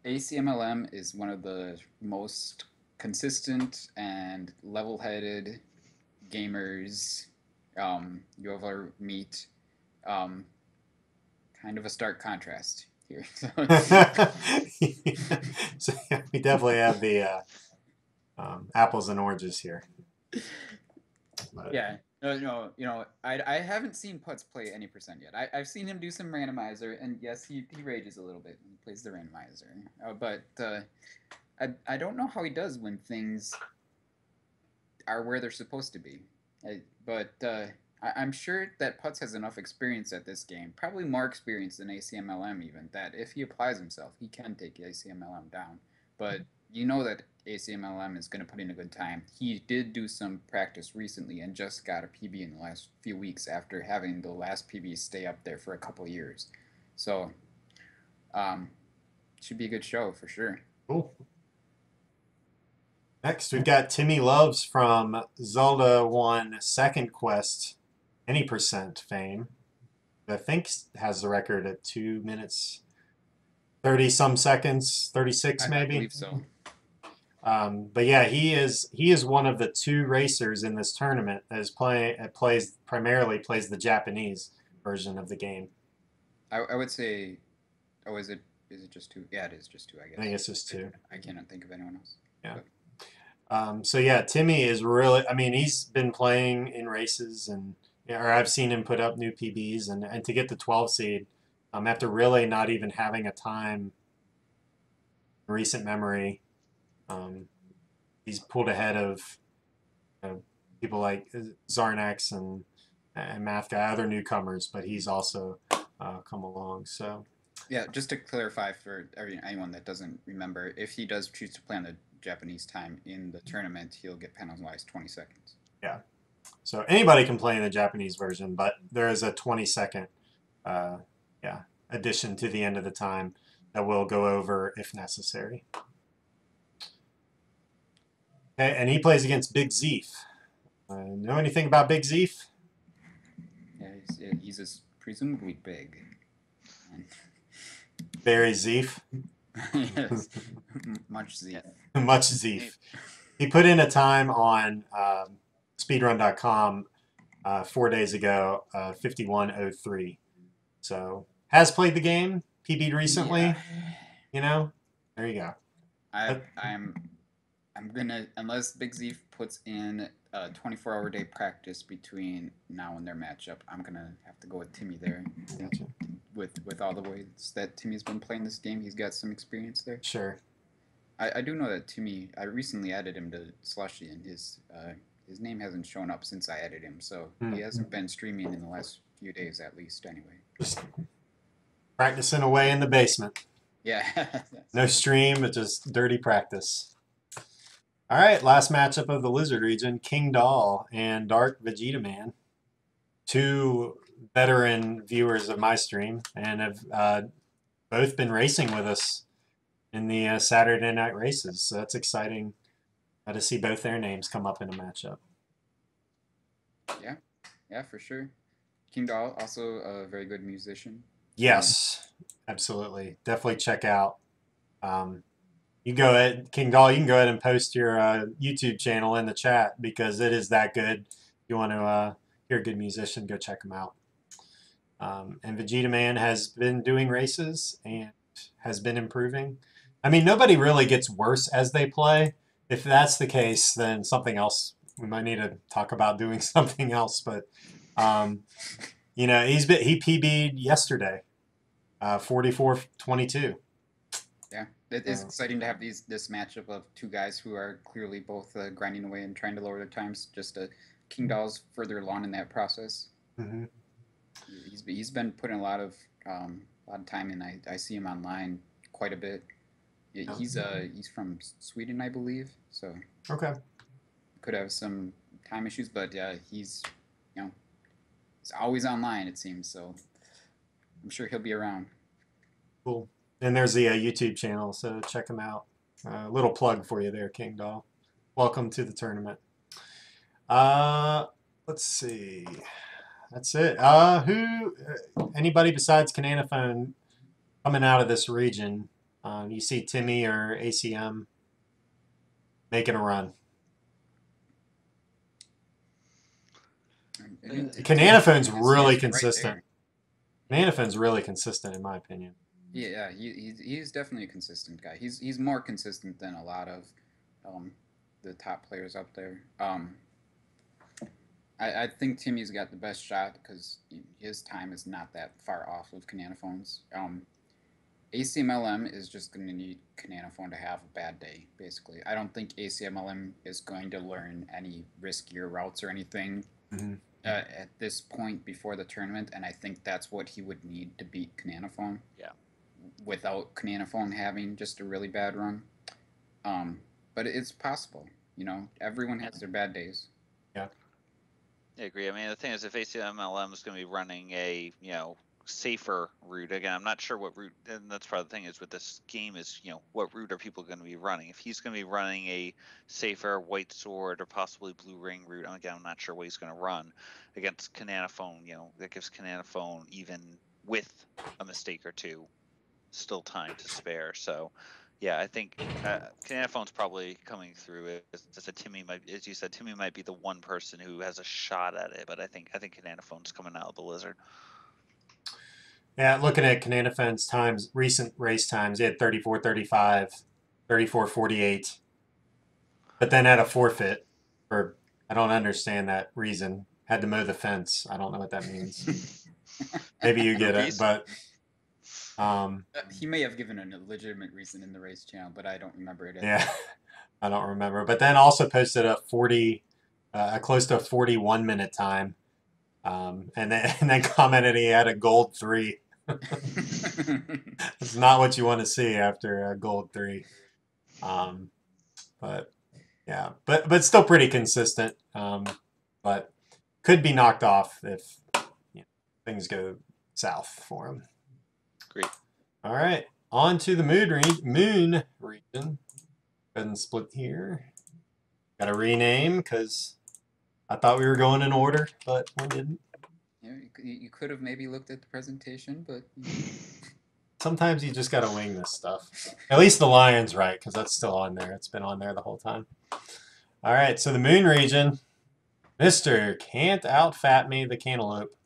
ACMLM is one of the most consistent and level-headed gamers you ever meet. Kind of a stark contrast here. So yeah, we definitely have the apples and oranges here. But, yeah. No, I haven't seen Putz play any percent yet. I've seen him do some randomizer, and yes, he rages a little bit when he plays the randomizer. But I don't know how he does when things are where they're supposed to be. I'm sure that Putz has enough experience at this game, probably more experience than ACMLM even, that if he applies himself, he can take ACMLM down. But you know that ACMLM is going to put in a good time. He did do some practice recently and just got a PB in the last few weeks after having the last PB stay up there for a couple years. So, should be a good show for sure. cool. Next, we've got Timmy Loves from Zelda 1 Second Quest, any percent fame. I think has the record at 2 minutes 30 some seconds, 36 maybe. I believe so. But yeah, he is one of the 2 racers in this tournament that is primarily plays the Japanese version of the game. I would say, is it just 2? Yeah, it is just 2, I guess. I think it's just 2. I cannot think of anyone else. Yeah. So yeah, Timmy is really, I mean, he's been playing in races or I've seen him put up new PBs and to get the 12 seed, after really not even having a time in recent memory, he's pulled ahead of people like Zarnax and Math Guy, other newcomers, but he's also come along. So yeah, just to clarify for anyone that doesn't remember, if he does choose to play on the Japanese time in the tournament, he'll get penalized 20 seconds. Yeah. So anybody can play in the Japanese version, but there is a 20-second addition to the end of the time that we'll go over if necessary. Okay, and he plays against Big Zeef. Know anything about Big Zeef? Yeah, he's presumably big. Very Zeef. Yes, much Zeef. Much Zeef. He put in a time on speedrun.com 4 days ago, 51:03. So has played the game, PB'd recently. Yeah. There you go. I'm gonna, unless Big Zeef puts in a 24-hour day practice between now and their matchup, I'm gonna have to go with Timmy there. Gotcha. With all the ways that Timmy's been playing this game, he's got some experience there. Sure. I do know that Timmy, I recently added him to Slushy, and his name hasn't shown up since I added him, so he hasn't been streaming in the last few days at least anyway. Just practicing away in the basement. Yeah. No stream, but just dirty practice. All right, last matchup of the Lizard region, King Doll and Dark Vegeta Man. 2 veteran viewers of my stream and have both been racing with us in the Saturday night races. So that's exciting to see both their names come up in a matchup. Yeah, for sure. King Doll, also a very good musician. Yes, absolutely. Definitely check out. You go ahead, King Doll, you can go ahead and post your YouTube channel in the chat because it is that good. If you want to hear a good musician, go check him out. And Vegeta Man has been doing races, and has been improving. I mean, nobody really gets worse as they play. If that's the case, then something else. We might need to talk about doing something else. But you know, he PB'd yesterday, 44-22. Yeah, it is exciting to have this matchup of two guys who are clearly both grinding away and trying to lower their times. Just King Doll's further along in that process. Mm-hmm. He's been putting a lot of time in. I see him online quite a bit. He's from Sweden, I believe. So Okay. could have some time issues, but he's he's always online, it seems. So I'm sure he'll be around. Cool. And there's the YouTube channel, so check him out. Little plug for you there, King Doll. Welcome to the tournament. Let's see. That's it. Anybody besides Cananophone coming out of this region? You see Timmy or ACM making a run? Cananophone's really consistent. Cananophone's really consistent, in my opinion. Yeah, he's definitely a consistent guy. He's more consistent than a lot of the top players up there. I think Timmy's got the best shot because his time is not that far off of Cananophone's. ACMLM is just going to need Cananophone to have a bad day, basically. I don't think ACMLM is going to learn any riskier routes or anything at this point before the tournament, and I think that's what he would need to beat Cananophone. Yeah. Without Cananophone having just a really bad run. But it's possible. You know, everyone has their bad days. Yeah. I agree. I mean, the thing is, if ACMLM is going to be running a, safer route, again, I'm not sure what route, and that's part of the thing is with this game is, what route are people going to be running? If he's going to be running a safer white sword or possibly blue ring route, again, I'm not sure what he's going to run against Cananophone, that gives Cananophone, even with a mistake or two, still time to spare. So yeah, I think Cananophone's probably coming through. As Timmy might, as you said, Timmy might be the one person who has a shot at it, but I think Cananophone's coming out of the Lizard. Yeah, looking at Cananophone's times, recent race times, he had 34-35, 34-48, but then had a forfeit for, I don't understand that reason. Had to mow the fence. I don't know what that means. Maybe you get it, but he may have given a legitimate reason in the race channel, but I don't remember it. Yeah, I don't remember. But then also posted a close to a 41-minute time, and then commented he had a gold 3. It's not what you want to see after a gold 3. But yeah, but still pretty consistent. But could be knocked off if things go south for him. Great. All right, on to the moon region. Go ahead and split here. Got to rename because I thought we were going in order, but we didn't. Yeah, you could have maybe looked at the presentation, but sometimes you just got to wing this stuff. At least the lion's right, because that's still on there. It's been on there the whole time. All right, so the moon region, Mr. Can't Outfat Me, the Cantaloupe,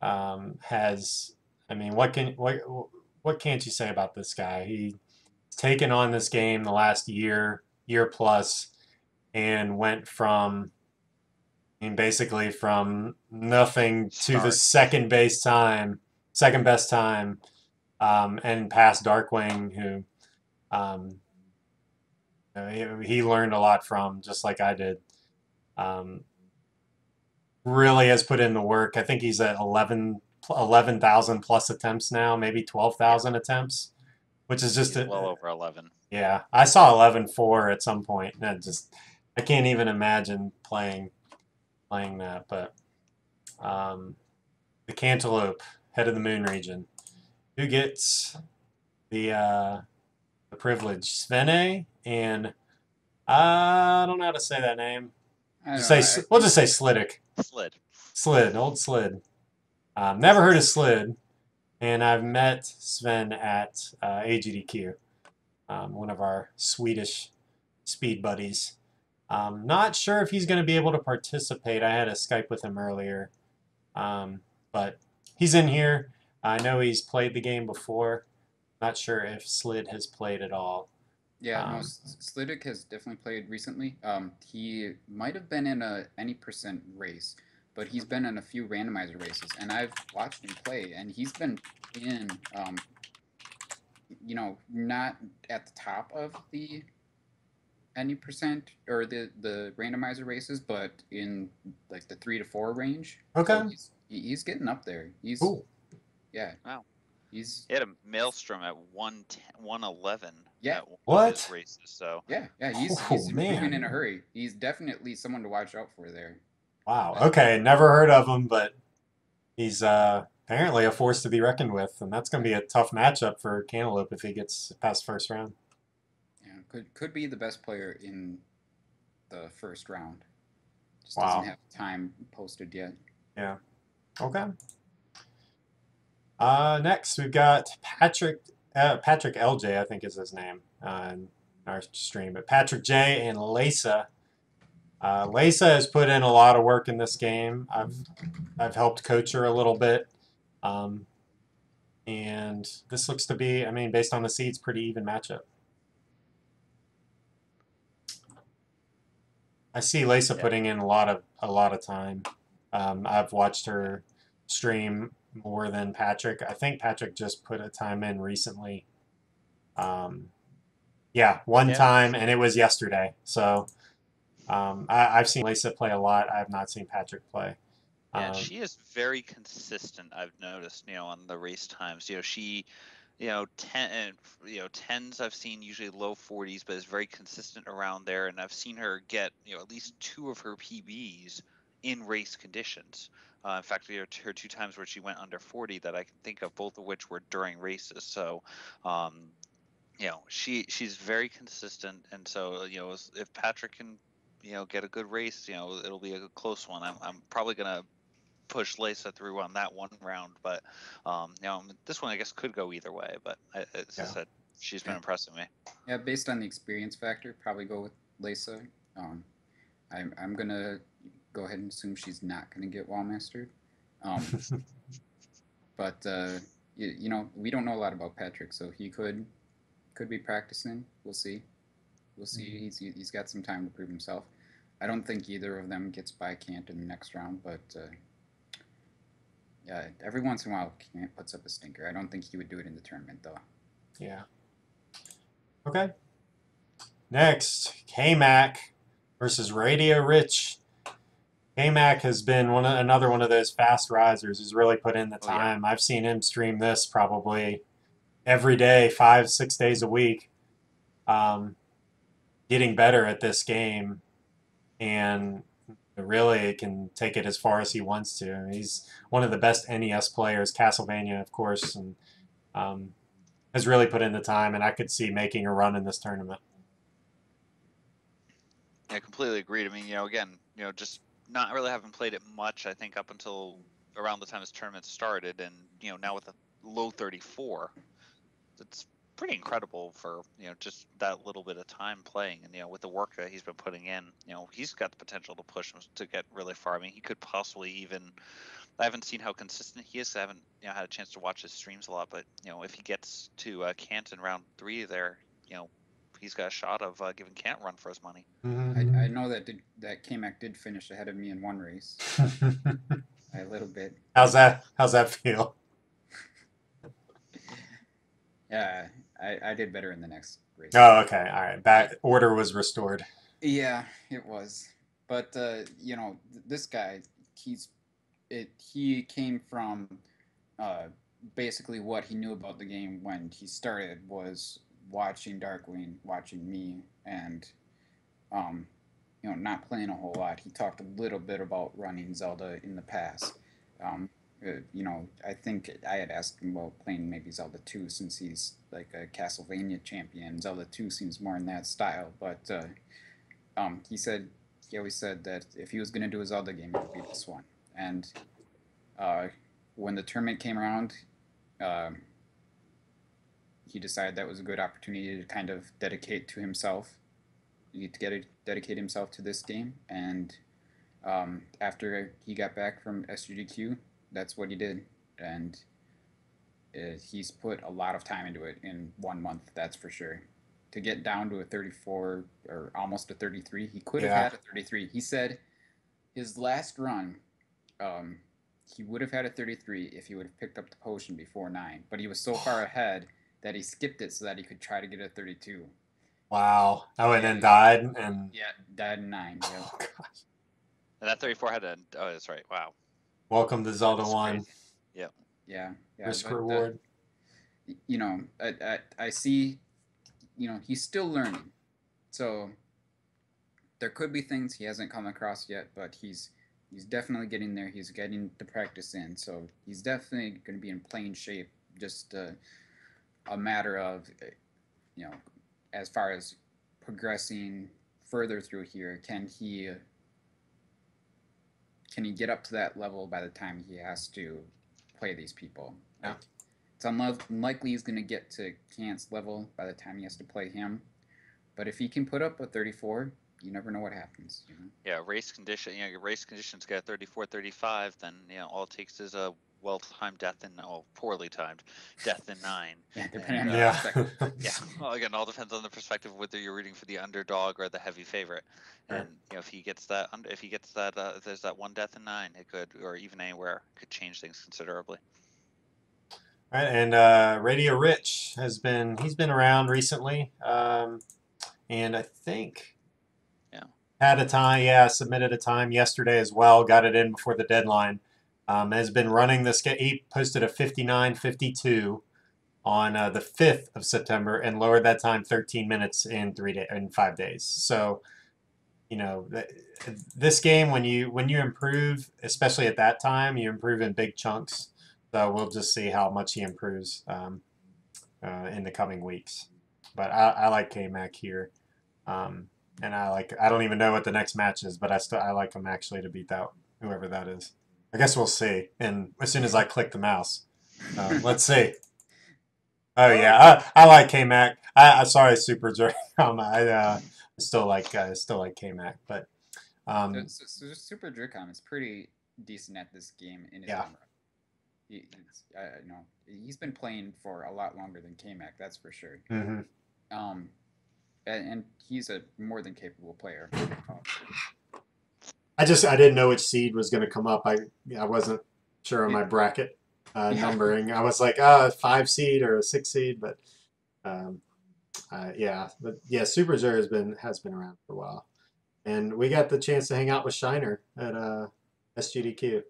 has, I mean, what can't you say about this guy? He's taken on this game the last year plus, and went from, I mean, basically from nothing to the second best time, and past Darkwing, who he learned a lot from, just like I did. Really has put in the work. I think he's at 11,000 plus attempts now, maybe 12,000 attempts, which is just well over 11. Yeah, I saw 11.4 at some point. And I can't even imagine playing that. But the Cantaloupe, head of the moon region, who gets the privilege? Svene and I don't know how to say that name. We'll just say Slidic. Slid, old Slid. Never heard of Slid, and I've met Sven at AGDQ, one of our Swedish speed buddies. Not sure if he's going to be able to participate. I had a Skype with him earlier, but he's in here. I know he's played the game before. Not sure if Slid has played at all. Yeah, no, Um, Slidic has definitely played recently. He might have been in a any percent race, but he's been in a few randomizer races, and I've watched him play, and he's been in, not at the top of the any percent or the randomizer races, but in like the 3 to 4 range. So okay, he's getting up there. cool. Yeah, Wow. he's He had a maelstrom at 110, 111 yeah, at one of his What? races. So yeah. Oh He's improving in man. a hurry. He's definitely someone to watch out for there. Wow. I, Okay, never heard of him, but he's apparently a force to be reckoned with, and that's going to be a tough matchup for Cantaloupe if he gets past first round. yeah, could be the best player in the first round. Just doesn't Wow. have time posted yet. Yeah. Okay. Next we've got Patrick LJ, I think is his name in our stream, but Patrick J and Lisa. Lisa has put in a lot of work in this game. I've helped coach her a little bit, um, and this looks to be, I mean, based on the seeds, pretty even matchup. I see Lisa yeah, putting in a lot of time. I've watched her stream more than Patrick. I think Patrick just put a time in recently. Um, yeah, one yeah, time, and it was yesterday. So I've seen Lisa play a lot. I have not seen Patrick play. yeah. And Um, she is very consistent. I've noticed, on the race times. She, 10s I've seen usually low 40s, but is very consistent around there. And I've seen her get, at least 2 of her PBs in race conditions. In fact, her 2 times where she went under 40 that I can think of, both of which were during races. So, she's very consistent, and so if Patrick can get a good race, it'll be a close one. I'm probably gonna push Lisa through on that one round, but this one I guess could go either way. But as I yeah, said, she's been Yeah, impressing me. yeah. Based on the experience factor, probably go with Lisa. Um, I'm gonna go ahead and assume she's not gonna get wall mastered. Um, but we don't know a lot about Patrick, so he could be practicing. We'll see. We'll see. He's got some time to prove himself. I don't think either of them gets by Cant in the next round, but yeah, every once in a while Cant puts up a stinker. I don't think he would do it in the tournament though. yeah. Okay. Next, K-Mac versus Radio Rich. K-Mac has been another one of those fast risers who's really put in the Oh yeah, time. I've seen him stream this probably every day, 5, 6 days a week, um, getting better at this game, and really can take it as far as he wants to. I mean, he's one of the best NES players, Castlevania, of course, and um, has really put in the time, and I could see making a run in this tournament. yeah, completely agreed. I mean, again, just not really having played it much. I think up until around the time this tournament started, and now with a low 34. It's pretty incredible for just that little bit of time playing, and with the work that he's been putting in, he's got the potential to push him to get really far. I mean, he could possibly even, I haven't seen how consistent he is. I haven't had a chance to watch his streams a lot, but if he gets to Cant in round 3 there, he's got a shot of giving Cant a run for his money. I know that K-Mac did finish ahead of me in one race, a little bit, How's but that? How's that feel? yeah, I did better in the next race. Oh, okay. All right. Back order was restored. Yeah, it was. But this guy, he came from uh, basically what he knew about the game when he started was watching Darkwing, watching me, and um, not playing a whole lot. He talked a little bit about running Zelda in the past. Um, I think I had asked him about playing maybe Zelda 2 since he's like a Castlevania champion. Zelda 2 seems more in that style, but he always said that if he was going to do a Zelda game, it would be this one. And uh, when the tournament came around, uh, he decided that was a good opportunity to kind of dedicate himself to this game. And after he got back from SGDQ, that's what he did. And He's put a lot of time into it in 1 month, that's for sure. To get down to a 34 or almost a 33, he could have Yeah. had a 33. He said his last run, um, he would have had a 33 if he would have picked up the potion before 9, but he was so far ahead that he skipped it so that he could try to get a 32. Wow. Oh, and then And died and. yeah, died in 9. Yep. Oh gosh. And that 34 had to. Oh, that's right. Wow. Welcome to Zelda That's 1. crazy. Yep. Yeah, yeah. Risk But reward. you know, I see, he's still learning. So there could be things he hasn't come across yet, but he's definitely getting there. He's getting the practice in, so he's definitely going to be in playing shape. Just a matter of, as far as progressing further through here, can he get up to that level by the time he has to play these people? Yeah. It's unlikely he's going to get to Kant's level by the time he has to play him. But if he can put up a 34, you never know what happens. Yeah, race condition. Your race conditions get 34, 35. Then all it takes is a well-timed death in, poorly timed death in 9. Yeah, depending on And, your Yeah. perspective. Yeah. Well, again, all depends on the perspective of whether you're rooting for the underdog or the heavy favorite. Sure. And if he gets that, if there's that one death in 9, it could, or even anywhere, could change things considerably. All right, and Radio Rich he's been around recently, and I think had a time, submitted a time yesterday as well, got it in before the deadline. Has been running this game. He posted a 59:52 on the 5th of September and lowered that time 13 minutes in 5 days. So, this game when you improve, especially at that time, you improve in big chunks. So we'll just see how much he improves in the coming weeks. But I like K-Mac here. And I don't even know what the next match is, but I like him actually to beat out whoever that is. I guess we'll see. And as soon as I click the mouse, let's see. Oh yeah, I like K-Mac. I sorry, Super Jerk. I still like K-Mac, but So Super Jerkon is pretty decent at this game in his Yeah. own right. He's been playing for a lot longer than K-Mac, that's for sure. mhm. And he's a more than capable player. I didn't know which seed was going to come up. I wasn't sure on my bracket numbering. I was like, 5 seed or a 6 seed, but Super Zer has been around for a while, and we got the chance to hang out with Shiner at SGDQ.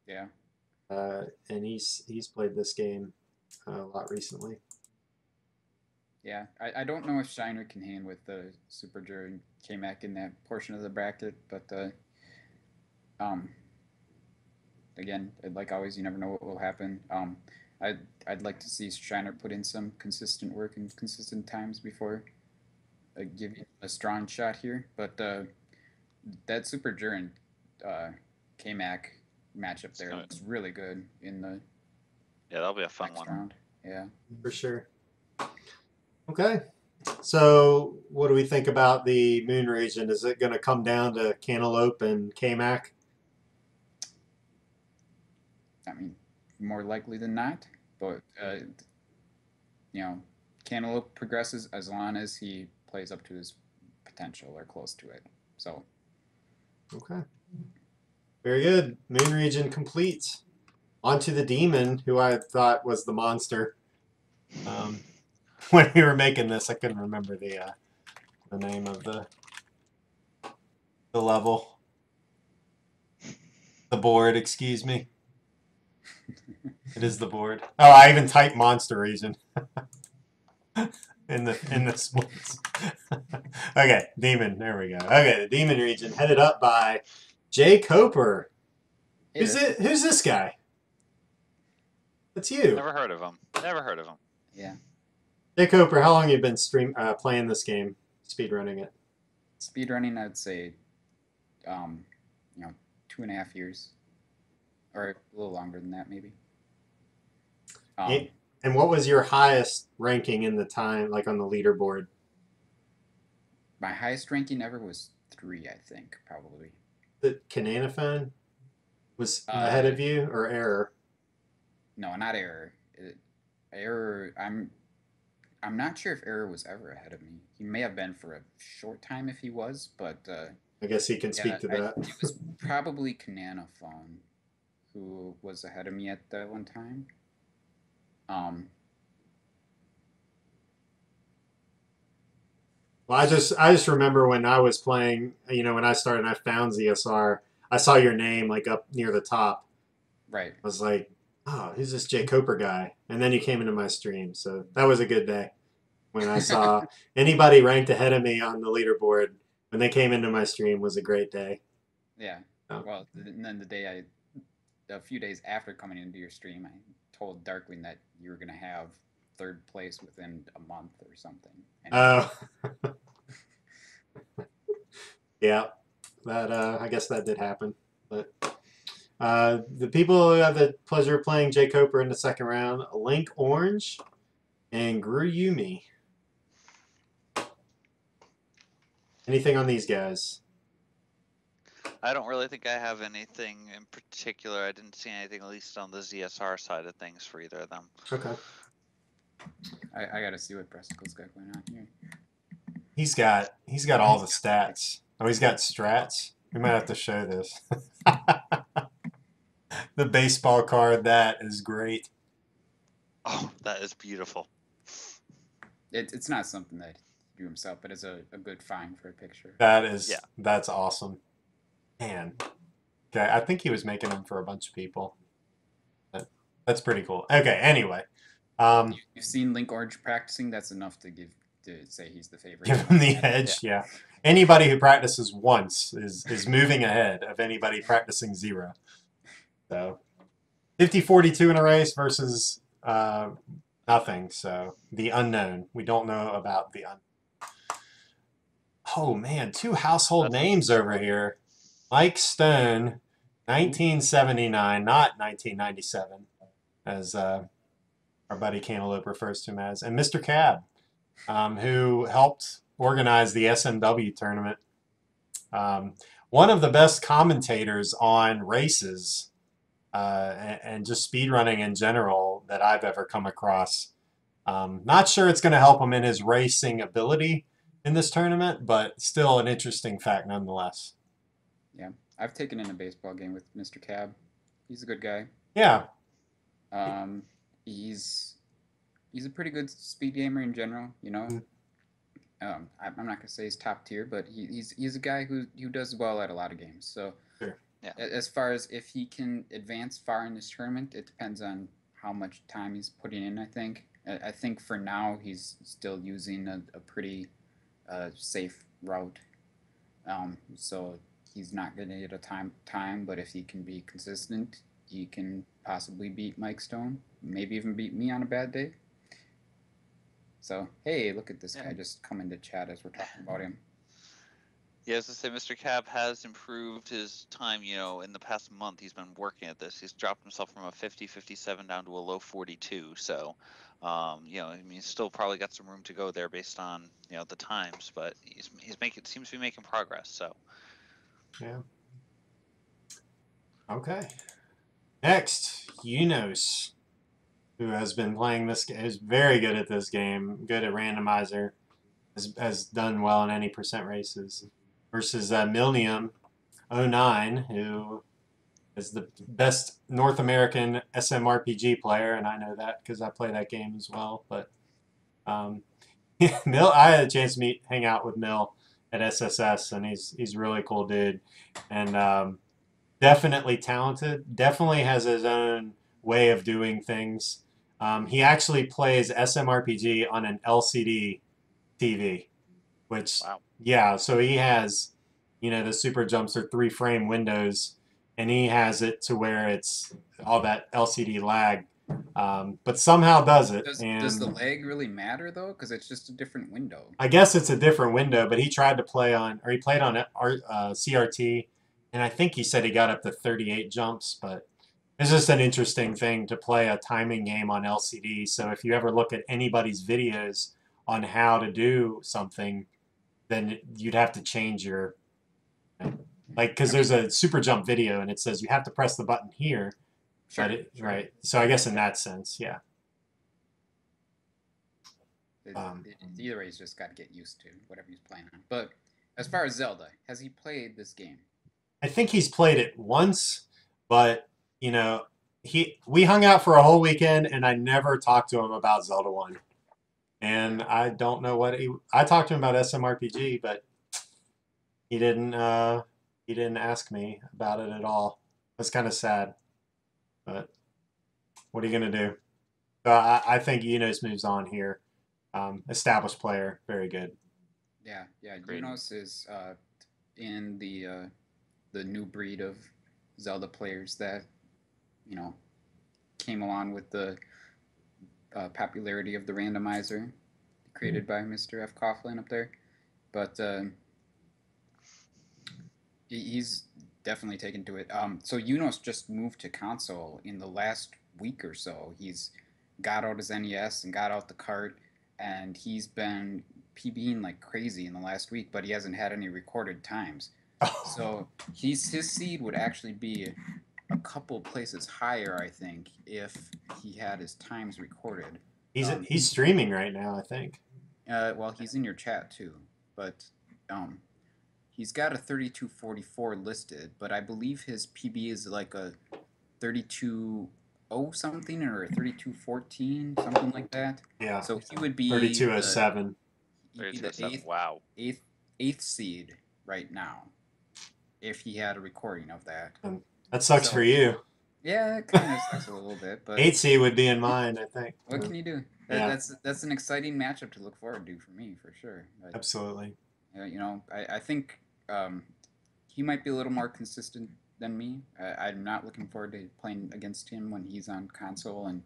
Yeah. And he's played this game a lot recently. Yeah, I don't know if Shiner can hang with the Super Jur and K-Mac in that portion of the bracket, but again, like always, you never know what will happen. I'd like to see Shiner put in some consistent work and consistent times before I give you a strong shot here. But that Super Jur and K-Mac matchup there looks really good in the that'll be a fun next one. round. Yeah. For sure. Okay. So what do we think about the Moon region? Is it going to come down to Cantaloupe and K-Mac? I mean, more likely than not, but Cantaloupe progresses as long as he plays up to his potential or close to it. So, Okay. Very good. Moon region complete. On to the demon, who I thought was the monster. When we were making this, I couldn't remember the name of the level. The board, excuse me. It is the board. Oh, I even typed monster region in the sports. Okay, demon. There we go. Okay, the demon region headed up by Jay Coper. Who's this guy? That's you. Never heard of him. Yeah. Jay Coper, how long have you been playing this game, speedrunning it? Speedrunning, I'd say, 2.5 years, or a little longer than that, maybe. And what was your highest ranking in the time, like on the leaderboard? My highest ranking ever was 3, I think, probably. The Cananaphone was ahead of you, or Error? No, not Error. Error. I'm not sure if Error was ever ahead of me. He may have been for a short time if he was, but I guess he can yeah, speak to that. it was probably Kanana Phone who was ahead of me at that one time. Um, Well, I just remember when I was playing, when I started and I found ZSR, I saw your name like up near the top. right. I was like, oh, who's this Jay Coper guy? And then you came into my stream. So that was a good day when I saw anybody ranked ahead of me on the leaderboard when they came into my stream was a great day. Yeah. Oh. Well, and then a few days after coming into your stream, I told Darkling that you were gonna have third place within a month or something. And Oh, yeah, that I guess that did happen. But the people who have the pleasure of playing Jay Coper in the second round, Link Orange and Gru Yumi. Anything on these guys? I don't really think I have anything in particular. I didn't see anything, at least on the ZSR side of things, for either of them. Okay. I gotta see what Bressicle's got going on here. He's got all the stats. Oh, he's got strats. We might have to show this. The baseball card, that is great. Oh, that is beautiful. It's not something that he drew himself, but it's a good find for a picture. That's awesome. Man. Okay, I think he was making them for a bunch of people. That's pretty cool. Okay, anyway. You've seen Link Orange practicing, that's enough to say he's the favorite. Give him the edge, yeah. Anybody who practices once is moving ahead of anybody practicing zero. So 50-42 in a race versus nothing. So the unknown. We don't know about the unknown. Oh man, two household names over here. Mike Stone, 1979, not 1997, as our buddy Cantaloupe refers to him as, and Mr. Cab, who helped organize the SMW tournament. One of the best commentators on races and just speedrunning in general that I've ever come across. Not sure it's going to help him in his racing ability in this tournament, but still an interesting fact nonetheless. Yeah, I've taken in a baseball game with Mr. Cab. He's a good guy. Yeah. He's a pretty good speed gamer in general, you know. I'm not gonna say he's top tier, but he's a guy who does well at a lot of games. So Sure. Yeah. As far as if he can advance far in this tournament, it depends on how much time he's putting in. I think for now he's still using a pretty safe route. So he's not going to get a time, but if he can be consistent, he can possibly beat Mike Stone, maybe even beat me on a bad day. So, hey, look at this guy just come into chat as we're talking about him. Yeah, as I say, Mr. Cab has improved his time, in the past month. He's been working at this. He's dropped himself from a 50-57 down to a low 42. So, he's still probably got some room to go there based on, the times, but seems to be making progress. So, yeah. Okay. Next, Yunos, who has been playing this game, is very good at this game, good at randomizer, has done well in any percent races, versus Milnium 09, who is the best North American SMRPG player, and I know that because I play that game as well. But Mill, I had a chance to hang out with Mill at SSS, and he's a really cool dude, and definitely talented. Definitely has his own way of doing things. He actually plays SMRPG on an LCD TV, which wow. Yeah, so he has, the super jumps are 3-frame windows, and he has it to where it's all that LCD lag, but somehow does it. Does the lag really matter though? Because it's just a different window. I guess it's a different window, but he tried to play on, or he played on CRT, and I think he said he got up to 38 jumps, but it's just an interesting thing to play a timing game on LCD. So if you ever look at anybody's videos on how to do something, then you'd have to change your, because there's a super jump video and it says you have to press the button here. Sure, Right. So I guess in that sense, yeah. Um, Either way, he's just got to get used to whatever he's playing on. But as far as Zelda, has he played this game? I think he's played it once, but we hung out for a whole weekend, and I never talked to him about Zelda 1. And I don't know I talked to him about SMRPG, but he didn't ask me about it at all. That's kind of sad, but what are you gonna do? So I think Enos moves on here. Established player, very good. Yeah, Great. Yunos is in the new breed of Zelda players that came along with the popularity of the randomizer created by Mr. F. Coughlin up there. But he's definitely taken to it. So Yunos just moved to console in the last week or so. He's got out his NES and got out the cart, and he's been PBing like crazy in the last week, but he hasn't had any recorded times. So his seed would actually be a couple places higher, I think, if he had his times recorded. He's streaming right now, I think. Well, he's in your chat too, but he's got a 3244 listed, but I believe his PB is like a 32 something or a 3214, something like that. Yeah. So he would be 3207. He'd be the 3207. Wow. eighth seed right now if he had a recording of that. That sucks for you. Yeah, it kind of sucks a little bit, but 8C would be in mine, I think. what can you do? Yeah. That's an exciting matchup to look forward to for me, for sure. But, Absolutely. I think he might be a little more consistent than me. I'm not looking forward to playing against him when he's on console and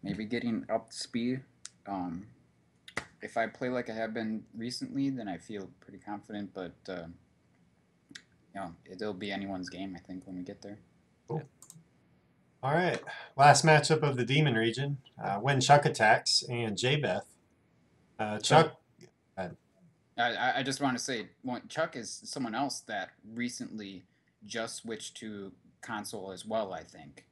maybe getting up to speed. If I play like I have been recently, then I feel pretty confident, but it'll be anyone's game, I think, when we get there. Cool. All right. Last matchup of the Demon region. When Chuck attacks and J-Beth. Chuck. I just want to say, Chuck is someone else that recently just switched to console as well, I think.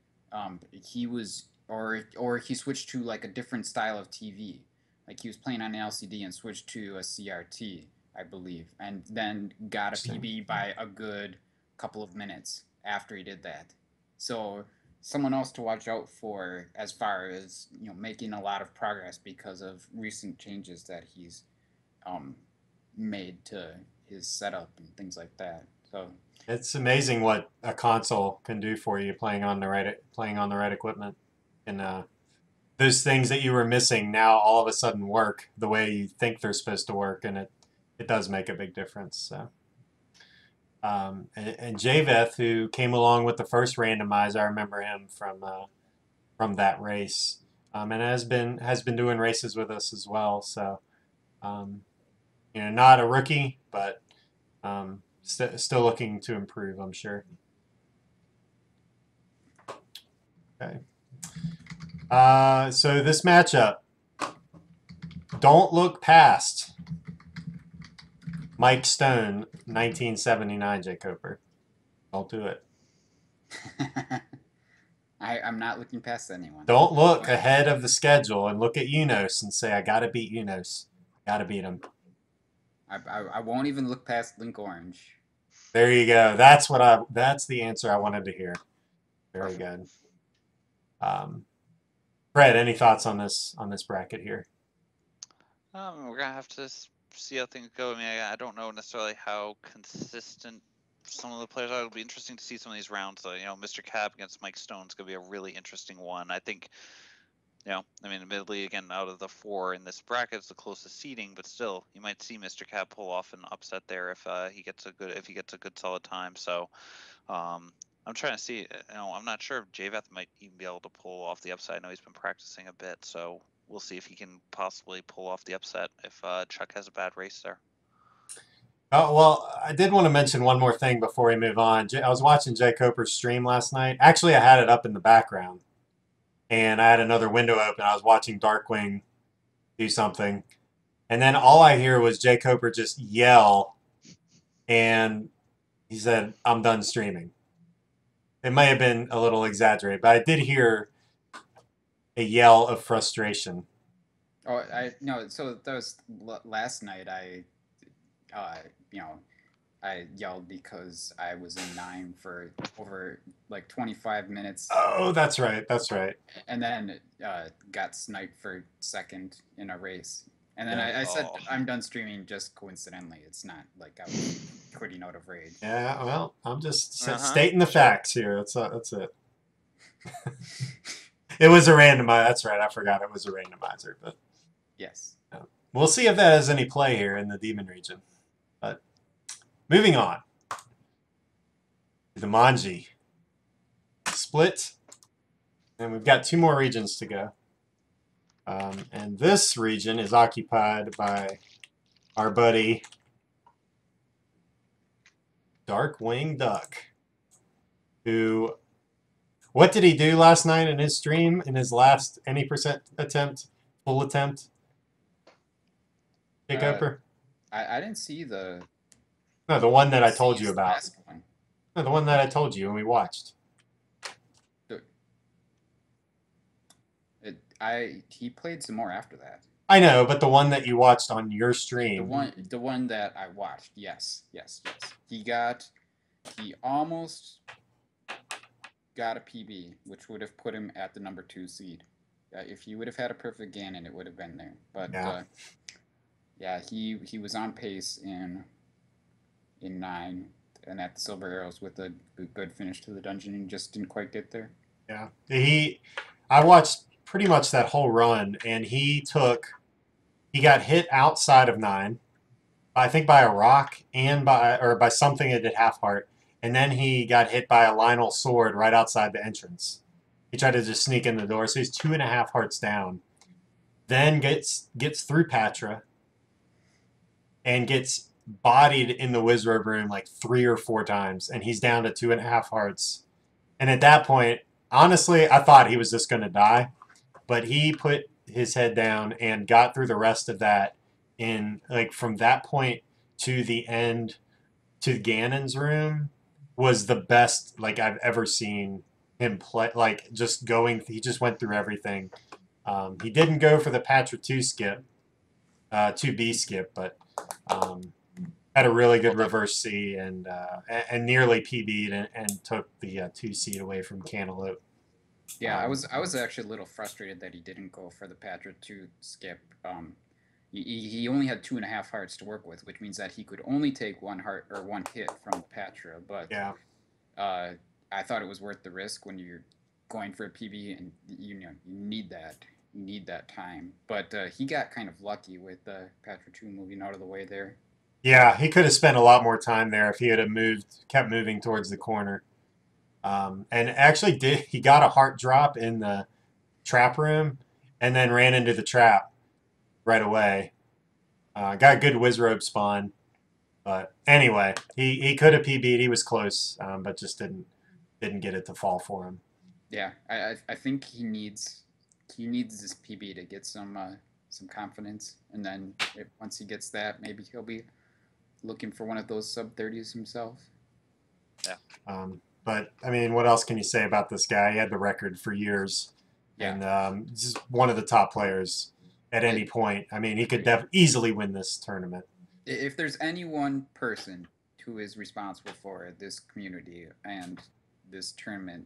He was, or he switched to like a different style of TV. Like he was playing on an LCD and switched to a CRT, I believe, and then got a PB by a good couple of minutes after he did that. So someone else to watch out for as far as making a lot of progress because of recent changes that he's made to his setup and things like that. So it's amazing what a console can do for you playing on the right equipment, and those things that you were missing now all of a sudden work the way you think they're supposed to work, and it does make a big difference. So. And Javeth, who came along with the first randomizer, I remember him from that race, and has been doing races with us as well. So, not a rookie, but still looking to improve, I'm sure. Okay. So this matchup, don't look past Mike Stone, 1979, Jay Coper. Don't do it. I'm not looking past anyone. Don't look ahead of the schedule and look at Unos and say, I got to beat Unos. Got to beat him. I won't even look past Link Orange. There you go. That's the answer I wanted to hear. Very good. Fred, any thoughts on this bracket here? We're gonna have to see how things go. I mean, I don't know necessarily how consistent some of the players are. It'll be interesting to see some of these rounds. Mr. Cap against Mike Stone is gonna be a really interesting one. I think, admittedly, again, out of the four in this bracket, it's the closest seeding, but still, you might see Mr. Cap pull off an upset there if he gets a good solid time. So, I'm trying to see. I'm not sure if Javeth might even be able to pull off the upset. I know he's been practicing a bit, so we'll see if he can possibly pull off the upset if Chuck has a bad race there. Oh, well, I did want to mention one more thing before we move on. I was watching Jay Coper's stream last night. Actually, I had it up in the background, and I had another window open. I was watching Darkwing do something, and then all I hear was Jay Coper just yell, and he said, "I'm done streaming." It may have been a little exaggerated, but I did hear a yell of frustration. Oh, I no. So that was last night. Uh, you know, I yelled because I was in 9 for over like 25 minutes, Oh, that's right. That's right. and then got sniped for second in a race. And then Yeah. I said Oh. I'm done streaming just coincidentally. It's not like I was quitting out of rage. Yeah. Well, I'm just Uh-huh. stating the Sure. facts here. That's it. It was a randomizer. That's right. I forgot it was a randomizer, but Yes. we'll see if that has any play here in the demon region. But moving on, the Manji split, and we've got 2 more regions to go. And this region is occupied by our buddy Darkwing Duck, who, what did he do last night in his stream in his last any percent attempt, full attempt? Jake Uh, Oper? I didn't see the No, the one that I see told you his about. last one. No, the one that I told you when we watched. The- he played some more after that. I know, but the one that you watched on your The stream. one that I watched. Yes. He almost got a PB, which would have put him at the number 2 seed. If he would have had a perfect Ganon, it would have been there. But Yeah. yeah, he was on pace in 9 and at the Silver Arrows with a good finish to the dungeon and just didn't quite get there. Yeah. I watched pretty much that whole run, and he got hit outside of 9, I think by a rock and by something that did half heart, and then he got hit by a Lionel sword right outside the entrance. He tried to just sneak in the door, so he's 2.5 hearts down. Then gets through Patra and gets bodied in the Wizrobe room like 3 or 4 times, and he's down to 2.5 hearts. And at that point, honestly, I thought he was just going to die, but he put his head down and got through the rest of that in like from that point to the end to Ganon's room was the best like I've ever seen him play. Like just going, he just went through everything. He didn't go for the Patra 2 skip, 2B skip, but had a really good reverse C and nearly PB'd and took the 2 seed away from Cantaloupe. Yeah, I was actually a little frustrated that he didn't go for the Patra 2 skip. He only had 2.5 hearts to work with, which means that he could only take 1 heart or 1 hit from Patra. But Yeah. I thought it was worth the risk when you're going for a PB and you need that time. But he got kind of lucky with Patra 2 moving out of the way there. Yeah, he could have spent a lot more time there if he had kept moving towards the corner. And actually he got a heart drop in the trap room and then ran into the trap right away. Got a good Wizrobe spawn. But anyway, he could have PB'd. He was close, but just didn't get it to fall for him. Yeah, I think he needs this PB to get some confidence, and then once he gets that, maybe he'll be looking for one of those sub-30s himself. Yeah. But I mean, what else can you say about this guy? He had the record for years, Yeah. and just one of the top players at any point. I mean, he could easily win this tournament. If there's any one person who is responsible for this community and this tournament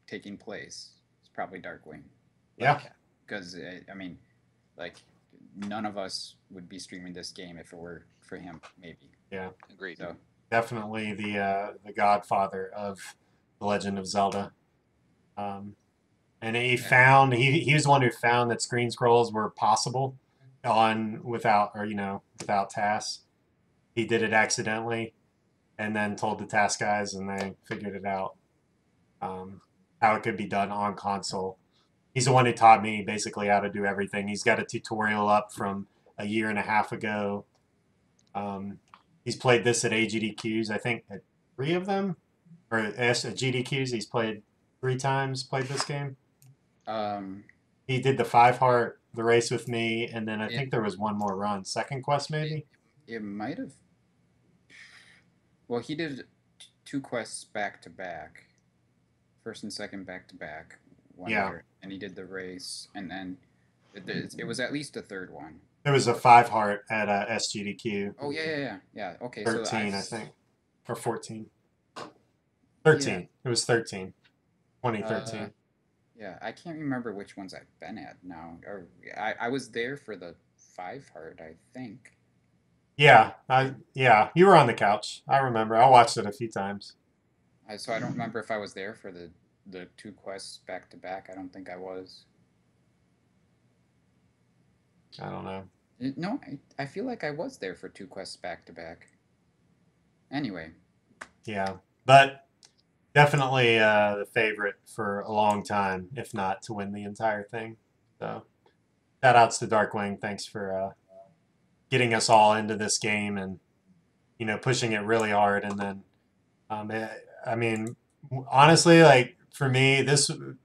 taking place, it's probably Darkwing. Yeah. Because I mean, like, none of us would be streaming this game if it were for him. Maybe. Yeah. Agreed. So definitely the godfather of the Legend of Zelda. And he was the one who found that screen scrolls were possible without tasks. He did it accidentally, and then told the task guys, and they figured it out how it could be done on console. He's the one who taught me basically how to do everything. He's got a tutorial up from a year and a half ago. He's played this at AGDQs, I think at 3 of them, or at GDQs. He's played 3 times. Played this game. He did the 5 heart, the race with me, and then I think there was one more run. Second quest, maybe? It might have. Well, he did 2 quests back to back. First and second back to back. One Yeah. year, and he did the race, and then It was at least a third one. It was a 5 heart at SGDQ. Oh yeah. Okay, so 13, I think, or 14. yeah. 13. It was 13. Uh, 2013. yeah. I can't remember which ones I've been at now. Or I was there for the 5 heart, I think. Yeah, you were on the couch. I remember. I watched it a few times. So I don't remember if I was there for the 2 quests back to back. I don't think I was. I don't know. No, I feel like I was there for 2 quests back to back. Anyway, Yeah, but definitely the favorite for a long time, if not to win the entire thing. So shout outs to Darkwing. Thanks for getting us all into this game and pushing it really hard. And then, I mean, honestly, like for me, the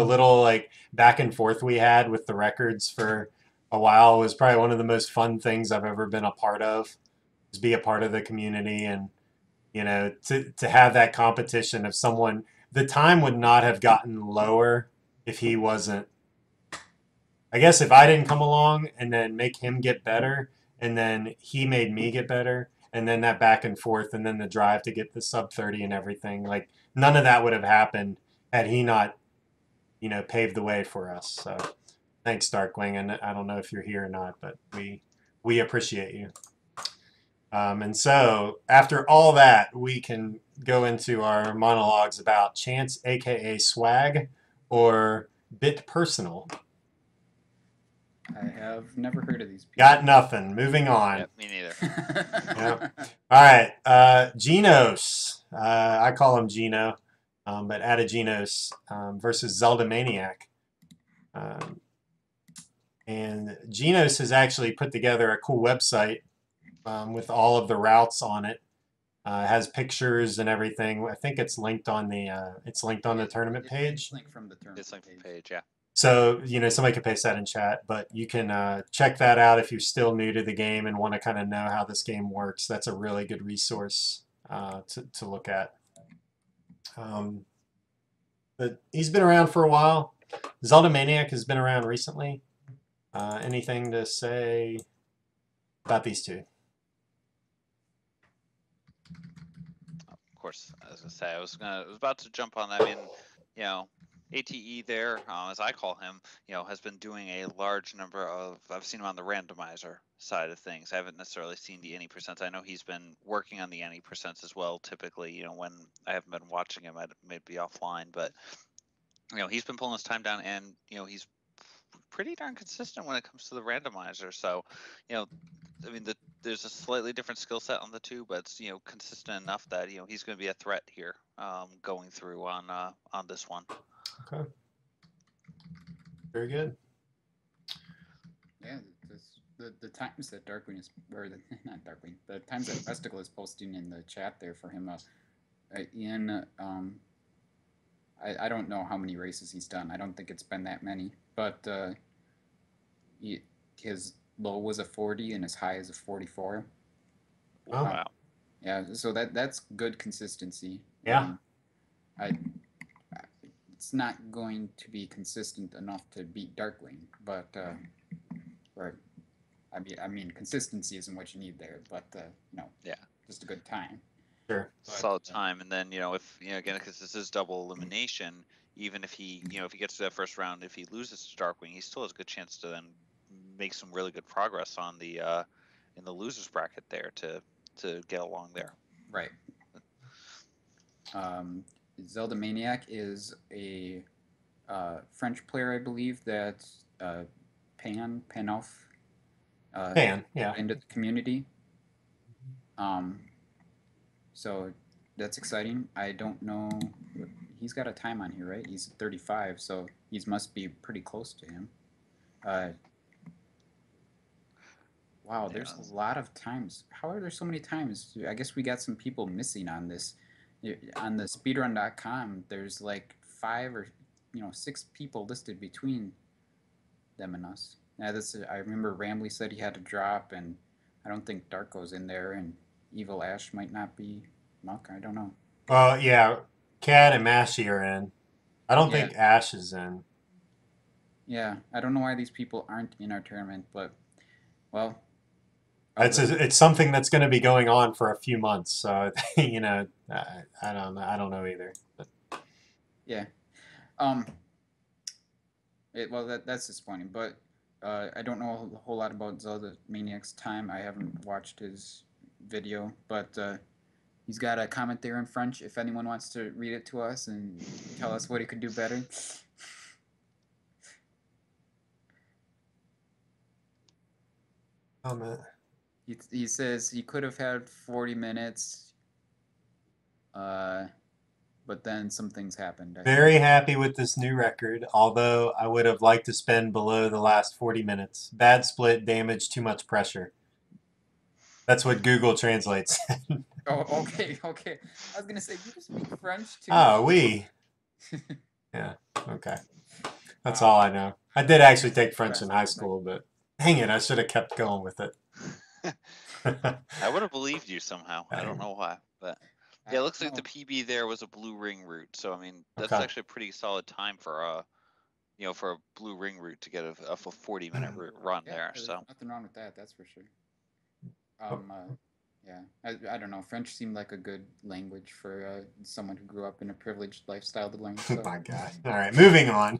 little like back and forth we had with the records for a while was probably one of the most fun things I've ever been a part of. Is be a part of the community and to have that competition of someone. The time would not have gotten lower if he wasn't. I guess if I didn't come along and then make him get better, and then he made me get better, and then that back and forth, and then the drive to get the sub 30 and everything, like none of that would have happened had he not, paved the way for us. So thanks, Darkwing, and I don't know if you're here or not, but we appreciate you. And so after all that, we can go into our monologues about Chance, aka Swag, or Bit Personal. I have never heard of these people. Got nothing. Moving on. Yep, me neither. Yep. All right. Genos. I call him Geno, but Adagenos versus Zelda Maniac. And Genos has actually put together a cool website with all of the routes on it. It has pictures and everything. I think it's linked on the tournament page. It's linked from the tournament It's linked from the page, yeah. So, somebody could paste that in chat, but you can check that out if you're still new to the game and want to kind of know how this game works. That's a really good resource to look at. But he's been around for a while. Zelda Maniac has been around recently. Anything to say about these two? Of course, as I say, I was about to jump on that. I mean, ATE there, as I call him, has been doing a large number of. I've seen him on the randomizer side of things. I haven't necessarily seen the any percents. I know he's been working on the any percents as well. Typically, when I haven't been watching him, I may be offline, but he's been pulling his time down, and he's pretty darn consistent when it comes to the randomizer. So, I mean, there's a slightly different skill set on the two, but it's consistent enough that he's going to be a threat here going through on this one. Okay. Very good. Yeah, the times that Darkwing is, or not Darkwing, the times that Vesticle is posting in the chat there for him, I don't know how many races he's done. I don't think it's been that many, but his low was a 40 and his high is a 44. Oh. Wow. Yeah, so that's good consistency. Yeah. It's not going to be consistent enough to beat Darkwing, but I mean, consistency isn't what you need there, but yeah, just a good time. Sure. Solid time, and then if again, because this is double elimination, even if he if he gets to that first round, if he loses to Darkwing, he still has a good chance to then make some really good progress on the in the losers bracket there to get along there. Right. Zelda Maniac is a French player, I believe, that Panoff yeah. into the community. So that's exciting. I don't know. He's got a time on here, right? He's 35, so he must be pretty close to him. Wow, there's a lot of times. How are there so many times? I guess we got some people missing on this. On the speedrun.com, there's like 5 or 6 people listed between them and us. Now I remember Rambley said he had to drop, and I don't think Darko's in there, and Evil Ash might not be. Muck, I don't know. Well, yeah, Cad and Mashy are in. I don't think Ash is in. Yeah, I don't know why these people aren't in our tournament, but well, It's something that's going to be going on for a few months. So you know, I don't know either. But. yeah. Well, that's disappointing, but I don't know a whole lot about Zelda Maniac's time. I haven't watched his video, but he's got a comment there in French. If anyone wants to read it to us and tell us what he could do better. Comment. He says he could have had 40 minutes, but then some things happened. Very happy with this new record, although I would have liked to spend below the last 40 minutes. Bad split, damage, too much pressure. That's what Google translates. Oh, okay, okay. I was gonna say you speak French too. Oh, we. Yeah, okay. That's all I know. I did actually take French in high school, but dang it, I should have kept going with it. I would have believed you somehow. I don't know why, but yeah, it looks like the PB there was a blue ring route. So I mean, that's Okay. actually a pretty solid time for for a blue ring route to get a 40-minute run Yeah, there. there's So nothing wrong with that. That's for sure. Yeah, I don't know. French seemed like a good language for someone who grew up in a privileged lifestyle to learn. So. Oh my God. All right, moving on.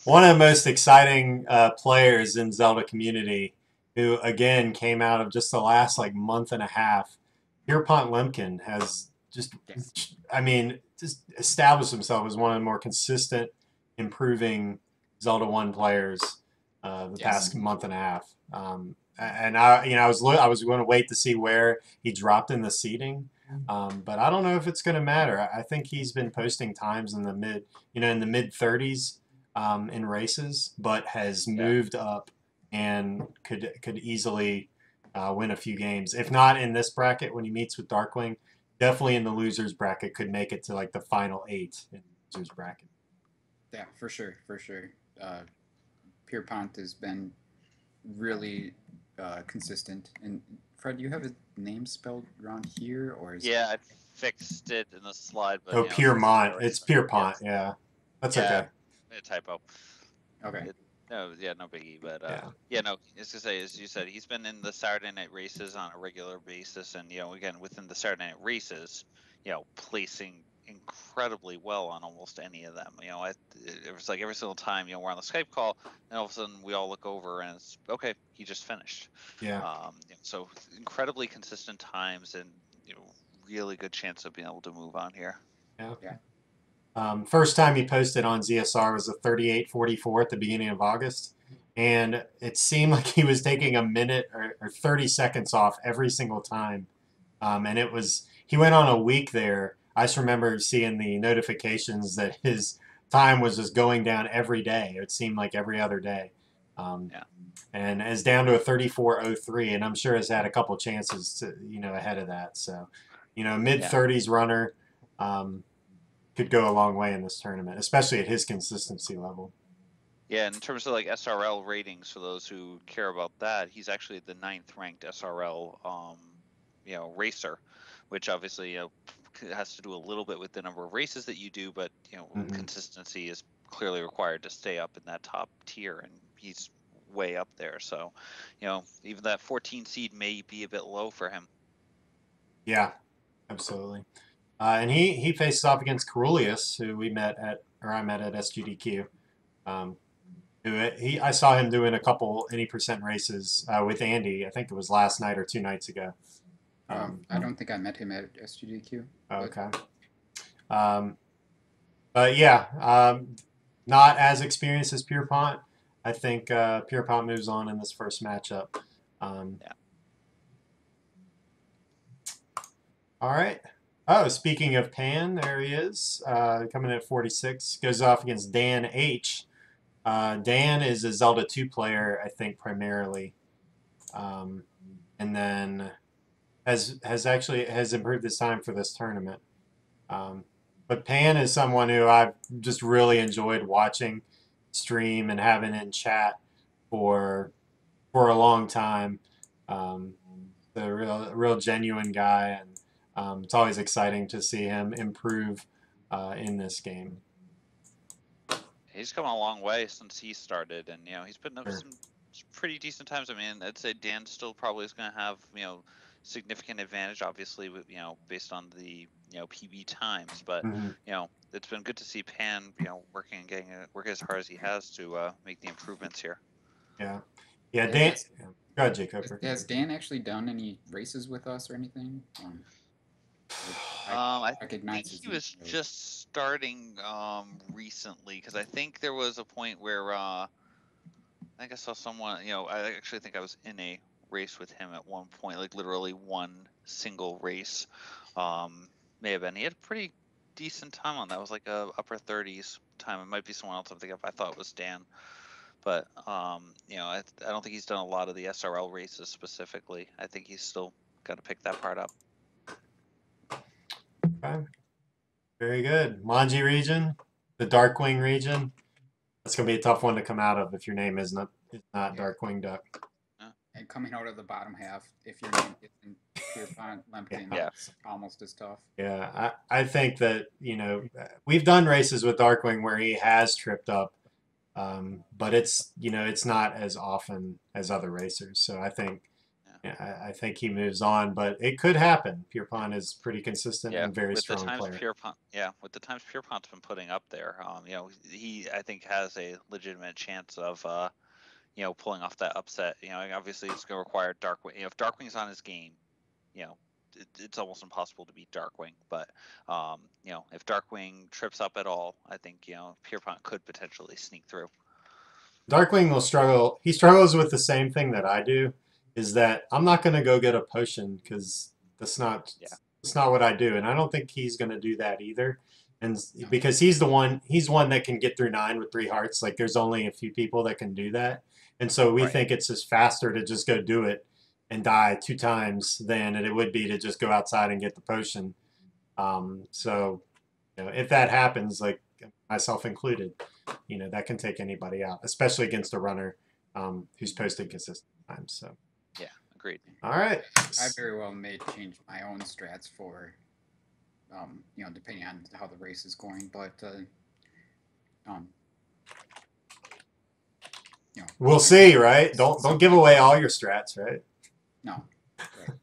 One of the most exciting players in Zelda community, who again came out of just the last like month and a half, Pierpont Lemkin has just, Yes. I mean, just established himself as one of the more consistent, improving Zelda 1 players the past month and a half. And I was going to wait to see where he dropped in the seeding, but I don't know if it's going to matter. I think he's been posting times in the mid 30s in races, but has moved up and could easily win a few games. If not in this bracket when he meets with Darkwing, definitely in the losers bracket could make it to like the final 8 in the losers bracket. Yeah, for sure, for sure. Pierpont has been really consistent. And Fred, you have his name spelled around here, or is yeah, I fixed it in the slide, but Oh, Piermont. It's Pierpont. yes. Yeah, that's Yeah, okay. a typo. okay? No, yeah, no biggie. But Yeah. yeah, no. As to say, as you said, he's been in the Saturday night races on a regular basis, and again within the Saturday night races, placing incredibly well on almost any of them. It was like every single time we're on the Skype call, and all of a sudden we all look over and it's okay, he just finished. Yeah. So incredibly consistent times, and really good chance of being able to move on here. Yeah. First time he posted on ZSR was a 38:44 at the beginning of August. And it seemed like he was taking a minute or 30 seconds off every single time. And he went on a week there. I just remember seeing the notifications that his time was just going down every day. It seemed like every other day. And is down to a 34:03, and I'm sure has had a couple chances to, ahead of that. So, mid 30s runner. Could go a long way in this tournament, especially at his consistency level. Yeah, in terms of like SRL ratings, for those who care about that, he's actually the 9th ranked SRL, racer, which obviously has to do a little bit with the number of races that you do, but consistency is clearly required to stay up in that top tier, and he's way up there. So, even that 14 seed may be a bit low for him. Yeah, absolutely. And he faces off against Carulius, who I met at SGDQ. I saw him doing a couple any percent races with Andy. I think it was last night or 2 nights ago. I don't think I met him at SGDQ. Okay. But yeah, not as experienced as Pierpont. I think Pierpont moves on in this first matchup. All right. Oh, speaking of Pan, there he is, coming in at 46. Goes off against Dan H. Dan is a Zelda 2 player, I think, primarily. And then has improved his time for this tournament. But Pan is someone who I've just really enjoyed watching stream and having in chat for a long time. The real genuine guy, and it's always exciting to see him improve in this game. He's come a long way since he started, and he's putting up Sure. some pretty decent times. I mean, I'd say Dan still probably is going to have significant advantage, obviously, with based on the PB times. But Mhm. it's been good to see Pan working and working as hard as he has to make the improvements here. Yeah. Yeah, Dan. Has, Go ahead, Jake. Hooper. has Dan actually done any races with us or anything? I think recognize his he was name. just starting recently, because I think there was a point where I think I saw someone. I actually think I was in a race with him at one point, like literally one single race. May have been. He had a pretty decent time on that. It was like a upper 30s time. It might be someone else I'm thinking of. I thought it was Dan, but I don't think he's done a lot of the SRL races specifically. I think he's still got to pick that part up. Okay. Very good. Manji region, the Darkwing region. That's gonna be a tough one to come out of if your name is not Darkwing Duck. And coming out of the bottom half, if your name isn't Pierpont Lumpkin, Yeah. it's almost as tough. Yeah, I think that we've done races with Darkwing where he has tripped up, but it's not as often as other racers. So I think I think he moves on, but it could happen. Pierpont is pretty consistent and very with the strong times player. with the times Pierpont's been putting up there, he I think has a legitimate chance of pulling off that upset. Obviously it's going to require Darkwing. If Darkwing's on his game, it's almost impossible to beat Darkwing. But if Darkwing trips up at all, I think Pierpont could potentially sneak through. Darkwing will struggle. He struggles with the same thing that I do, is that I'm not going to go get a potion because that's not what I do, and I don't think he's going to do that either. And because he's one that can get through 9 with 3 hearts. Like there's only a few people that can do that, and so we think it's just faster to just go do it and die 2 times than it would be to just go outside and get the potion. So if that happens, like myself included, that can take anybody out, especially against a runner who's posting consistent times. So yeah, agreed. All right. I very well may change my own strats for, depending on how the race is going. But we'll see, right? Don't give away all your strats, right? No. Right.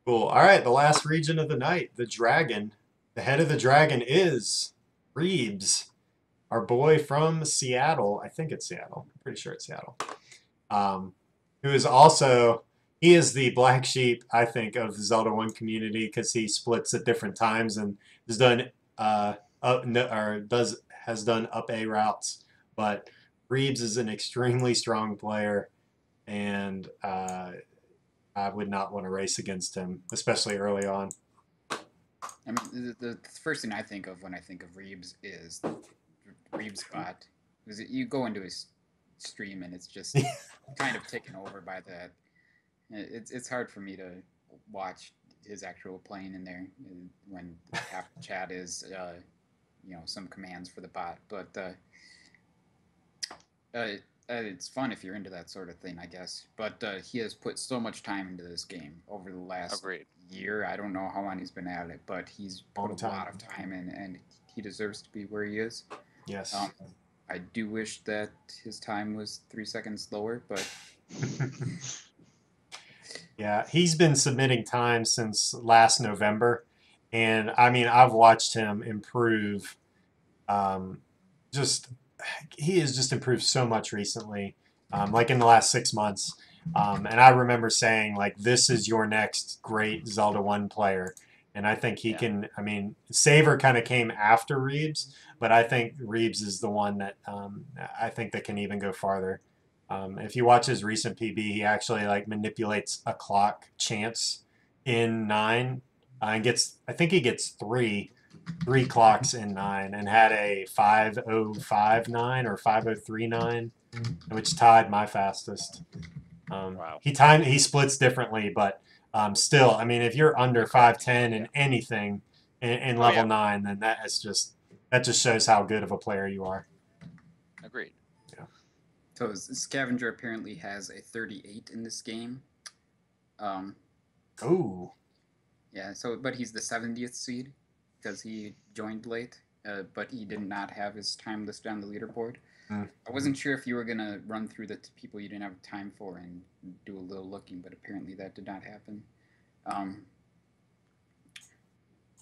Cool. All right, the last region of the night, the dragon. The head of the dragon is Reeves, our boy from Seattle. I think it's Seattle. I'm pretty sure it's Seattle. Who is also, he is the black sheep, I think, of the Zelda 1 community because he splits at different times and has done has done up A routes. But Reeves is an extremely strong player, and I would not want to race against him, especially early on. I mean, the first thing I think of when I think of Reeves is the Reeves bot. Because you go into his stream and it's just kind of taken over by that. It's hard for me to watch his actual playing in there when half the chat is some commands for the bot. But it's fun if you're into that sort of thing, I guess. But he has put so much time into this game over the last year. I don't know how long he's been at it, but he's put a lot of time in, and he deserves to be where he is. Yes. I do wish that his time was 3 seconds slower, but yeah, he's been submitting time since last November, and I mean I've watched him improve. He has just improved so much recently, like in the last 6 months. And I remember saying like, "This is your next great Zelda 1 player." And I think he can. I mean, Saver kind of came after Reeves, but I think Reeves is the one that I think that can even go farther. If you watch his recent PB, he actually like manipulates a clock chance in 9 and gets. I think he gets three clocks in 9 and had a 5059 or 5039, which tied my fastest. Wow. He splits differently, but still, I mean, if you're under 510 in anything in level 9, then that just shows how good of a player you are. Agreed. Yeah. So Scavenger apparently has a 38 in this game. Oh. Yeah. So, but he's the 70th seed because he joined late. but he did not have his time listed on the leaderboard. Mm. I wasn't sure if you were gonna run through the people you didn't have time for and do a little looking, but apparently that did not happen.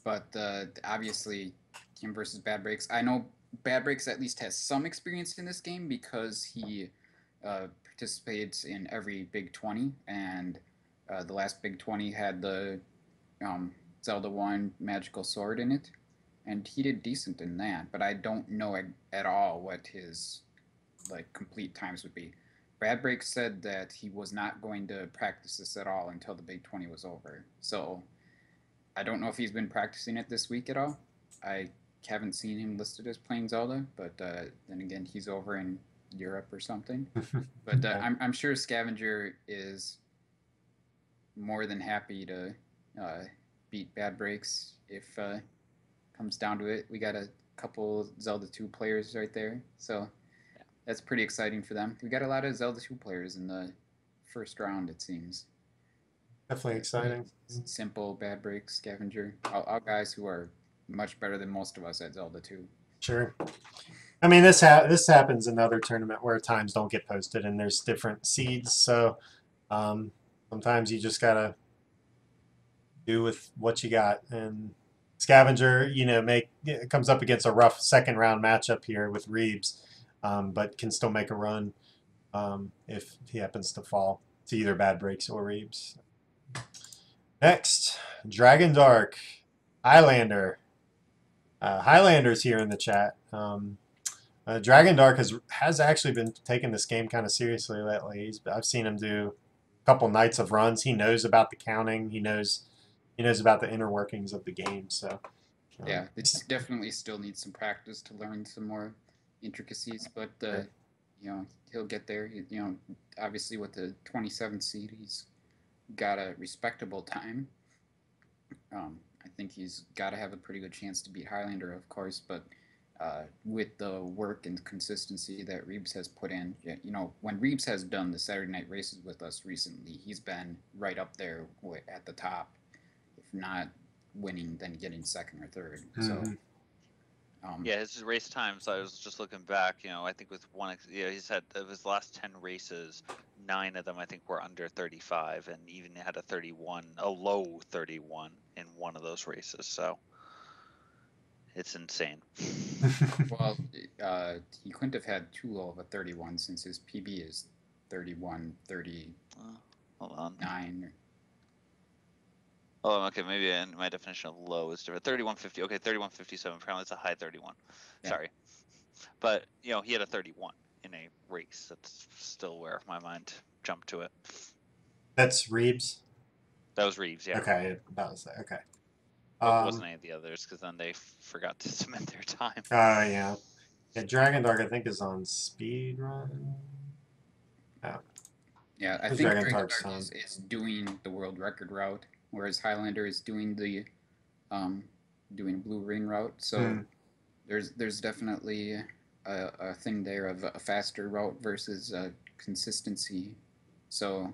But obviously, Kim versus Bad Breaks. I know Bad Breaks at least has some experience in this game because he participates in every Big 20, and the last Big 20 had the Zelda 1 Magical Sword in it, and he did decent in that. But I don't know at all what his like complete times would be. Bad Break said that he was not going to practice this at all until the Big 20 was over. So I don't know if he's been practicing it this week at all. I haven't seen him listed as playing Zelda, but then again, he's over in Europe or something. But I'm sure Scavenger is more than happy to beat Bad Breaks if comes down to it. We got a couple Zelda 2 players right there, so that's pretty exciting for them. We got a lot of Zelda 2 players in the first round, it seems. Definitely exciting. Simple, Bad Breaks, Scavenger, all guys who are much better than most of us at Zelda 2. Sure. I mean, this happens in other tournament where times don't get posted and there's different seeds. So sometimes you just gotta do with what you got. And Scavenger, you know, comes up against a rough second round matchup here with Reeves, but can still make a run if he happens to fall to either Bad Breaks or Reeves. Next, Dragon Dark, Highlander. Highlander's here in the chat. Dragon Dark has actually been taking this game kind of seriously lately. I've seen him do a couple nights of runs. He knows about the counting. He knows about the inner workings of the game. So yeah, it definitely still needs some practice to learn some more intricacies, but you know, he'll get there. You know, obviously with the 27th seed, he's got a respectable time. I think he's got to have a pretty good chance to beat Highlander, of course, but with the work and consistency that Reeves has put in, you know, when Reeves has done the Saturday night races with us recently, he's been right up there at the top, if not winning, then getting second or third. Mm-hmm. So. Yeah, his race times, I was just looking back, you know, I think with he's had, of his last 10 races, 9 of them I think were under 35, and even had a low 31 in one of those races, so it's insane. Well, he couldn't have had too low of a 31 since his PB is 31, 39. Hold on. Oh, okay, maybe my definition of low is different. 3150. Okay, 3157. Apparently it's a high 31. Yeah. Sorry. But, you know, he had a 31 in a race. That's still where my mind jumped to it. That's Reeves? That was Reeves, yeah. Okay, that was okay. It wasn't any of the others, because then they forgot to submit their time. Yeah. Yeah, Dragon Dark, I think, is on speed run. Oh. Yeah, I think Dragon Dark is doing the world record route, whereas Highlander is doing the blue ring route. So there's definitely a thing there of a faster route versus consistency. So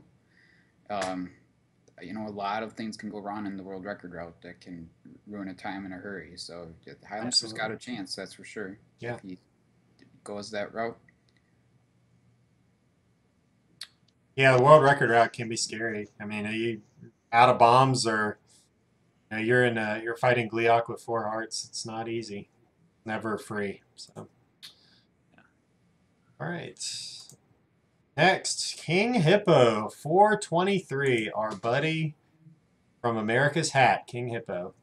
you know, a lot of things can go wrong in the world record route that can ruin a time in a hurry. So Highlander's got a chance, that's for sure. Yeah. If he goes that route. Yeah, the world record route can be scary. I mean, are you out of bombs, or you know, you're fighting Gliok with 4 hearts? It's not easy. Never free. So, yeah. All right. Next, King Hippo 423, our buddy from America's Hat, King Hippo.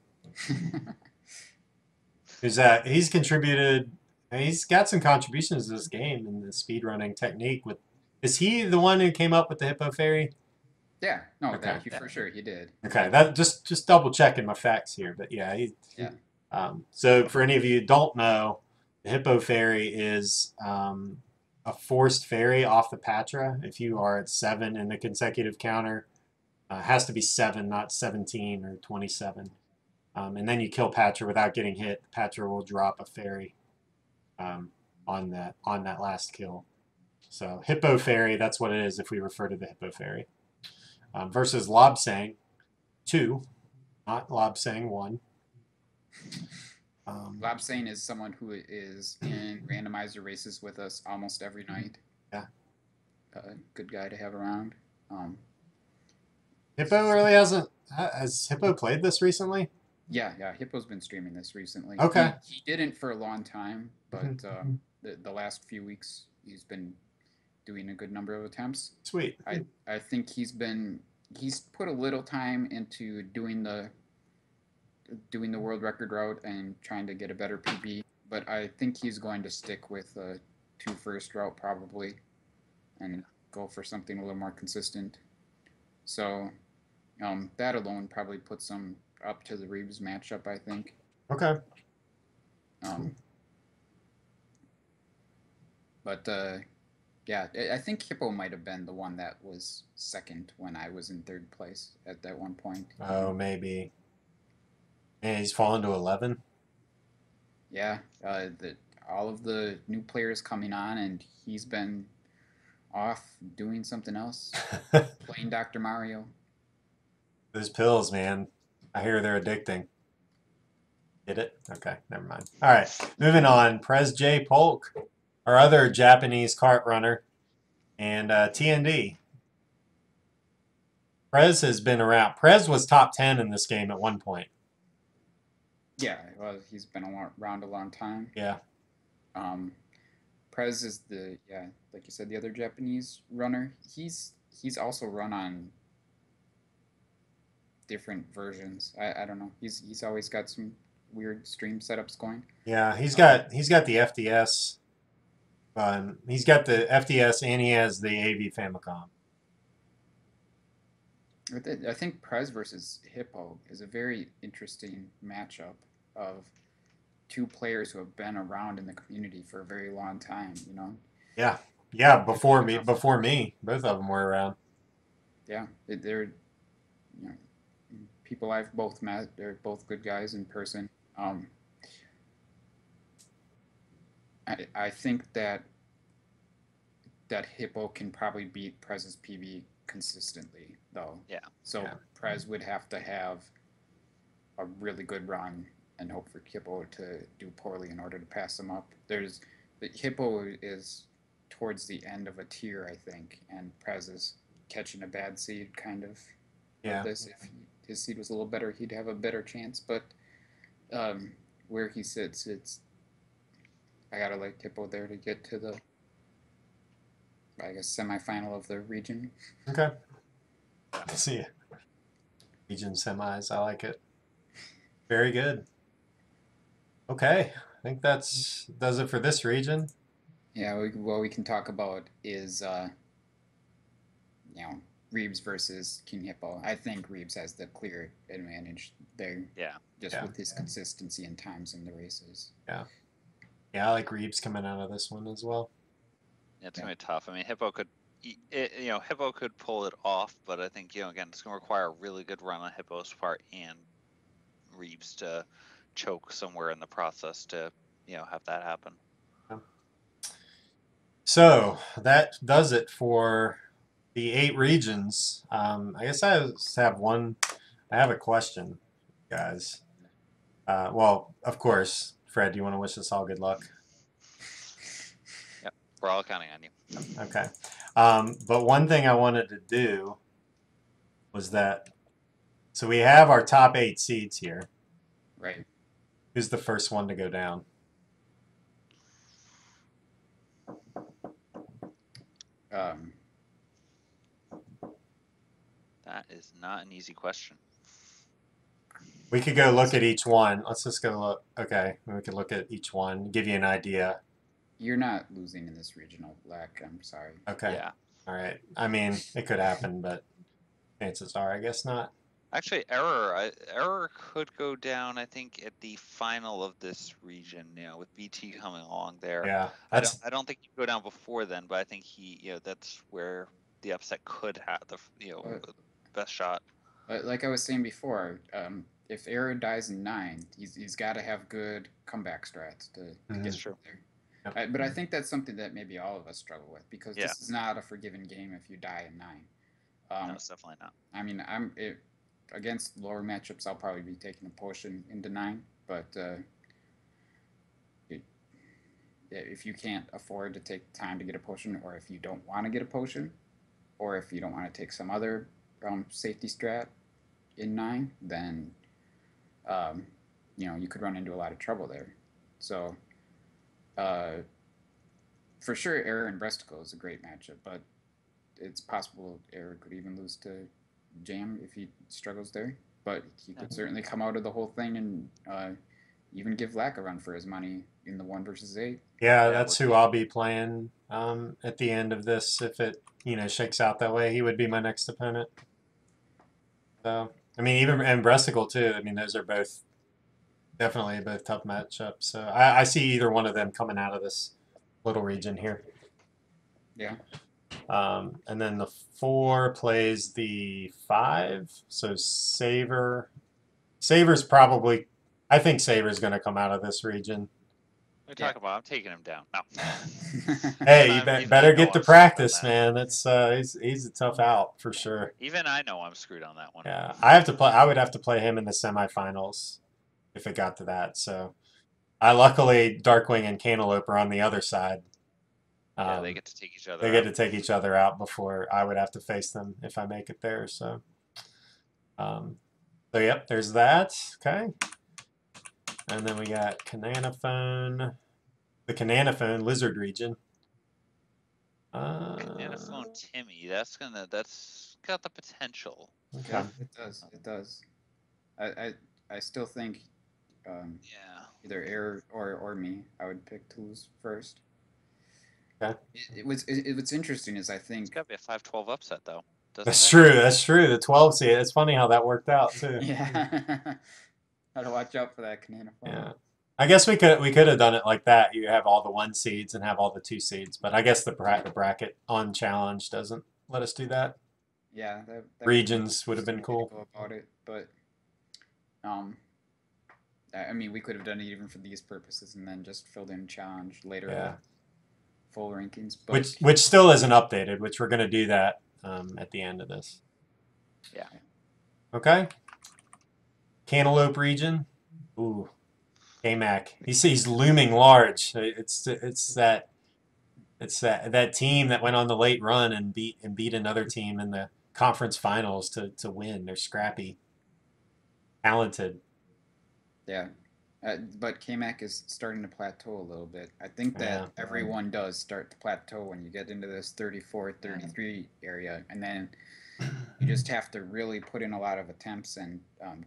He's contributed. He's got some contributions to this game in the speedrunning technique. Is he the one who came up with the Hippo Fairy? Yeah, no, okay. For sure he did. Okay, that just double checking my facts here, but yeah, so for any of you who don't know, the Hippo Fairy is a forced fairy off the Patra. If you are at 7 in the consecutive counter, it has to be 7, not 17 or 27. And then you kill Patra without getting hit. Patra will drop a fairy on that last kill. So Hippo Fairy, that's what it is if we refer to the Hippo Fairy. Versus Lobsang 2, not Lobsang 1. Lobsane is someone who is in randomizer races with us almost every night. Yeah. Good guy to have around. Hippo really hasn't. Has Hippo played this recently? Yeah. Hippo's been streaming this recently. Okay. He didn't for a long time, but Mhm. the last few weeks he's been doing a good number of attempts. Sweet. I think he's put a little time into doing the world record route and trying to get a better PB, but I think he's going to stick with a 2 first route probably and go for something a little more consistent. So that alone probably puts him up to the Reeves matchup, I think. Okay. But yeah, I think Hippo might have been the one that was second when I was in third place at that one point. Oh, maybe. And he's fallen to 11. Yeah, all of the new players coming on, and he's been off doing something else, playing Dr. Mario. Those pills, man. I hear they're addicting. Did it? Okay, never mind. All right, moving on. Prez J. Polk, our other Japanese kart runner, and TND. Prez has been around. Prez was top 10 in this game at one point. Yeah, well, he's been around a long time. Yeah. Prez is like you said, the other Japanese runner. He's also run on different versions. I don't know. He's always got some weird stream setups going. Yeah, he's got the FDS. He's got the FDS and he has the AV Famicom. I think Prez versus Hippo is a very interesting matchup of two players who have been around in the community for a very long time. Yeah. Before me, both of them were around. Yeah, they're people I've both met. They're both good guys in person. I think that Hippo can probably beat Prez's PB consistently, though. Yeah. So Prez would have to have a really good run and hope for Hippo to do poorly in order to pass him up. Hippo is towards the end of a tier, I think, and Prez is catching a bad seed, kind of. Yeah. This, if his seed was a little better, he'd have a better chance. But where he sits, I gotta like Hippo there to get to the, I guess, semifinal of the region. Okay. See ya. Region semis. I like it. Very good. Okay. I think does it for this region. Yeah, what we can talk about is, Reeves versus King Hippo. I think Reeves has the clear advantage there. Yeah. Just with his consistency and times in the races. Yeah. Yeah, I like Reeves coming out of this one as well. Yeah, it's gonna be tough. I mean, Hippo could pull it off, but I think again, it's gonna require a really good run on Hippo's part and Reeves to choke somewhere in the process to have that happen. So that does it for the 8 regions. I guess I have one. I have a question, guys. Well, of course, Fred, do you want to wish us all good luck? Yep, we're all counting on you. Okay. But one thing I wanted to do was that, so we have our top 8 seeds here. Right. Who's the first one to go down? That is not an easy question. We could go look at each one. Let's just go look. Okay, we could look at each one, give you an idea. You're not losing in this regional, Black. I'm sorry. Okay. Yeah. All right. I mean, it could happen, but chances are, I guess not. Actually, Error could go down. I think at the final of this region, with BT coming along there. Yeah. I don't think he'd go down before then, but I think he, that's where the upset could have the best shot. Like I was saying before, if Error dies in 9, he's got to have good comeback strats to get true. there. Yep. But I think that's something that maybe all of us struggle with because this is not a forgiven game if you die in 9. No, it's definitely not. I mean, against lower matchups, I'll probably be taking a potion into 9, but if you can't afford to take time to get a potion, or if you don't want to get a potion, or if you don't want to take some other safety strat in 9, then you could run into a lot of trouble there. So for sure, Error and Bresticle is a great matchup, but it's possible Error could even lose to Jam if he struggles there. But he could certainly come out of the whole thing and even give Lack a run for his money in the 1 versus 8. Yeah, that's who I'll be playing at the end of this if it shakes out that way. He would be my next opponent. So I mean, even and Bresticle too. I mean, those are both definitely both tough matchups. So I see either one of them coming out of this little region here. Yeah. And then the 4 plays the 5. So Saver's probably. I think Saver's going to come out of this region. We talk about. I'm taking him down. No. Hey, you better get to practice, man. That's he's a tough out for sure. Even I know I'm screwed on that one. Yeah, I would have to play him in the semifinals if it got to that. So, luckily Darkwing and Cantaloupe are on the other side. Yeah, they get to take each other. They get to take each other out before I would have to face them if I make it there. So, so yep, there's that. Okay. And then we got Cananophone, the Cananophone Lizard region. Cananophone Timmy, that's got the potential. Okay. Yeah, it does. It does. I still think either Error or me, I would pick to lose first. Okay. What's interesting is I think It's got to be a 5-12 upset though. That's true. That's true. The 12 seed. It's funny how that worked out too. Yeah. Gotta watch out for that Cananophone. Yeah. I guess we could have done it like that. You have all the 1 seeds and have all the 2 seeds, but I guess the bracket on challenge doesn't let us do that. Yeah, that regions would have been cool about it, but I mean, we could have done it even for these purposes, and then just filled in challenge later. Yeah. Full rankings, but which still isn't updated. Which we're gonna do that at the end of this. Yeah. Okay. Cantaloupe region. Ooh. K-Mac. He's looming large. It's that team that went on the late run and beat another team in the conference finals to win. They're scrappy, talented. Yeah, but K-Mac is starting to plateau a little bit. I think that everyone does start to plateau when you get into this 34, 33 area, and then you just have to really put in a lot of attempts and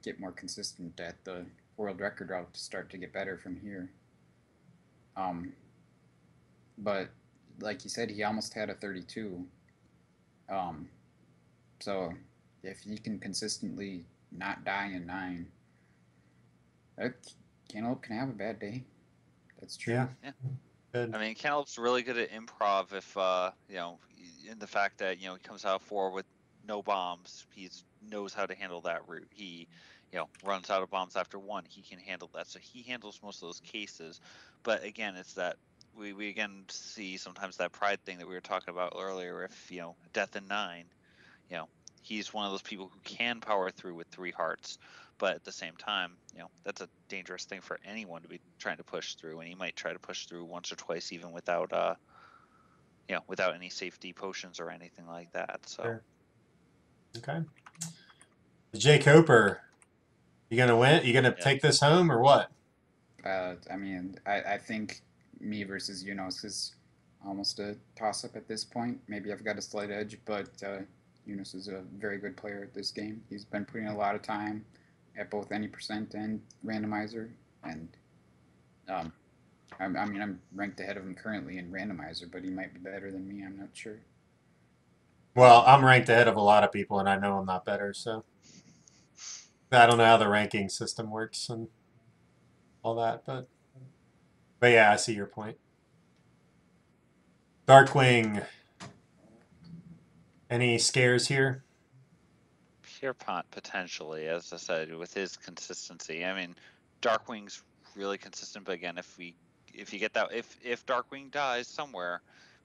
get more consistent at the world record route to start to get better from here. But like you said, he almost had a 32. So if he can consistently not die in 9, Cantaloupe can have a bad day. That's true. Yeah. Good. I mean, Cantaloupe's really good at improv if in the fact that he comes out 4 with no bombs. He knows how to handle that route. He runs out of bombs after 1. He can handle that. So he handles most of those cases. But again, it's that we again see sometimes that pride thing that we were talking about earlier. If death in 9, he's one of those people who can power through with 3 hearts. But at the same time, that's a dangerous thing for anyone to be trying to push through, and he might try to push through once or twice even without without any safety potions or anything like that. So sure. Okay. Jay Coper, you gonna win? You gonna take this home or what? I mean, I think me versus Yunus is almost a toss-up at this point. Maybe I've got a slight edge, but Yunus is a very good player at this game. He's been putting a lot of time at both any percent and randomizer, and I mean, I'm ranked ahead of him currently in randomizer, but he might be better than me. I'm not sure. Well, I'm ranked ahead of a lot of people, and I know I'm not better, so I don't know how the ranking system works and all that, but yeah, I see your point. Darkwing, any scares here? Pierpont potentially, as I said, with his consistency. I mean, Darkwing's really consistent, but again, if you get that, if Darkwing dies somewhere,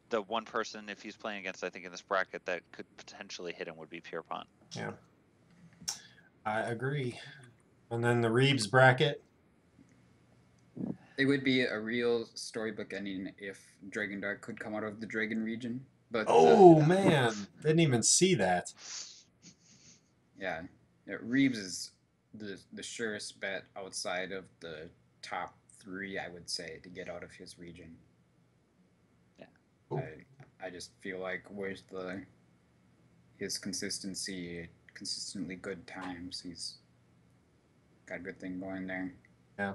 the one person, if he's playing against, I think in this bracket that could potentially hit him would be Pierpont. Yeah, I agree. And then the Reeves bracket. It would be a real storybook ending if Dragon Dark could come out of the Dragon region. But Oh man, didn't even see that. yeah, Reeves is the surest bet outside of the top 3, I would say, to get out of his region. Yeah. Ooh. I just feel like with his consistently good times, he's got a good thing going there. Yeah.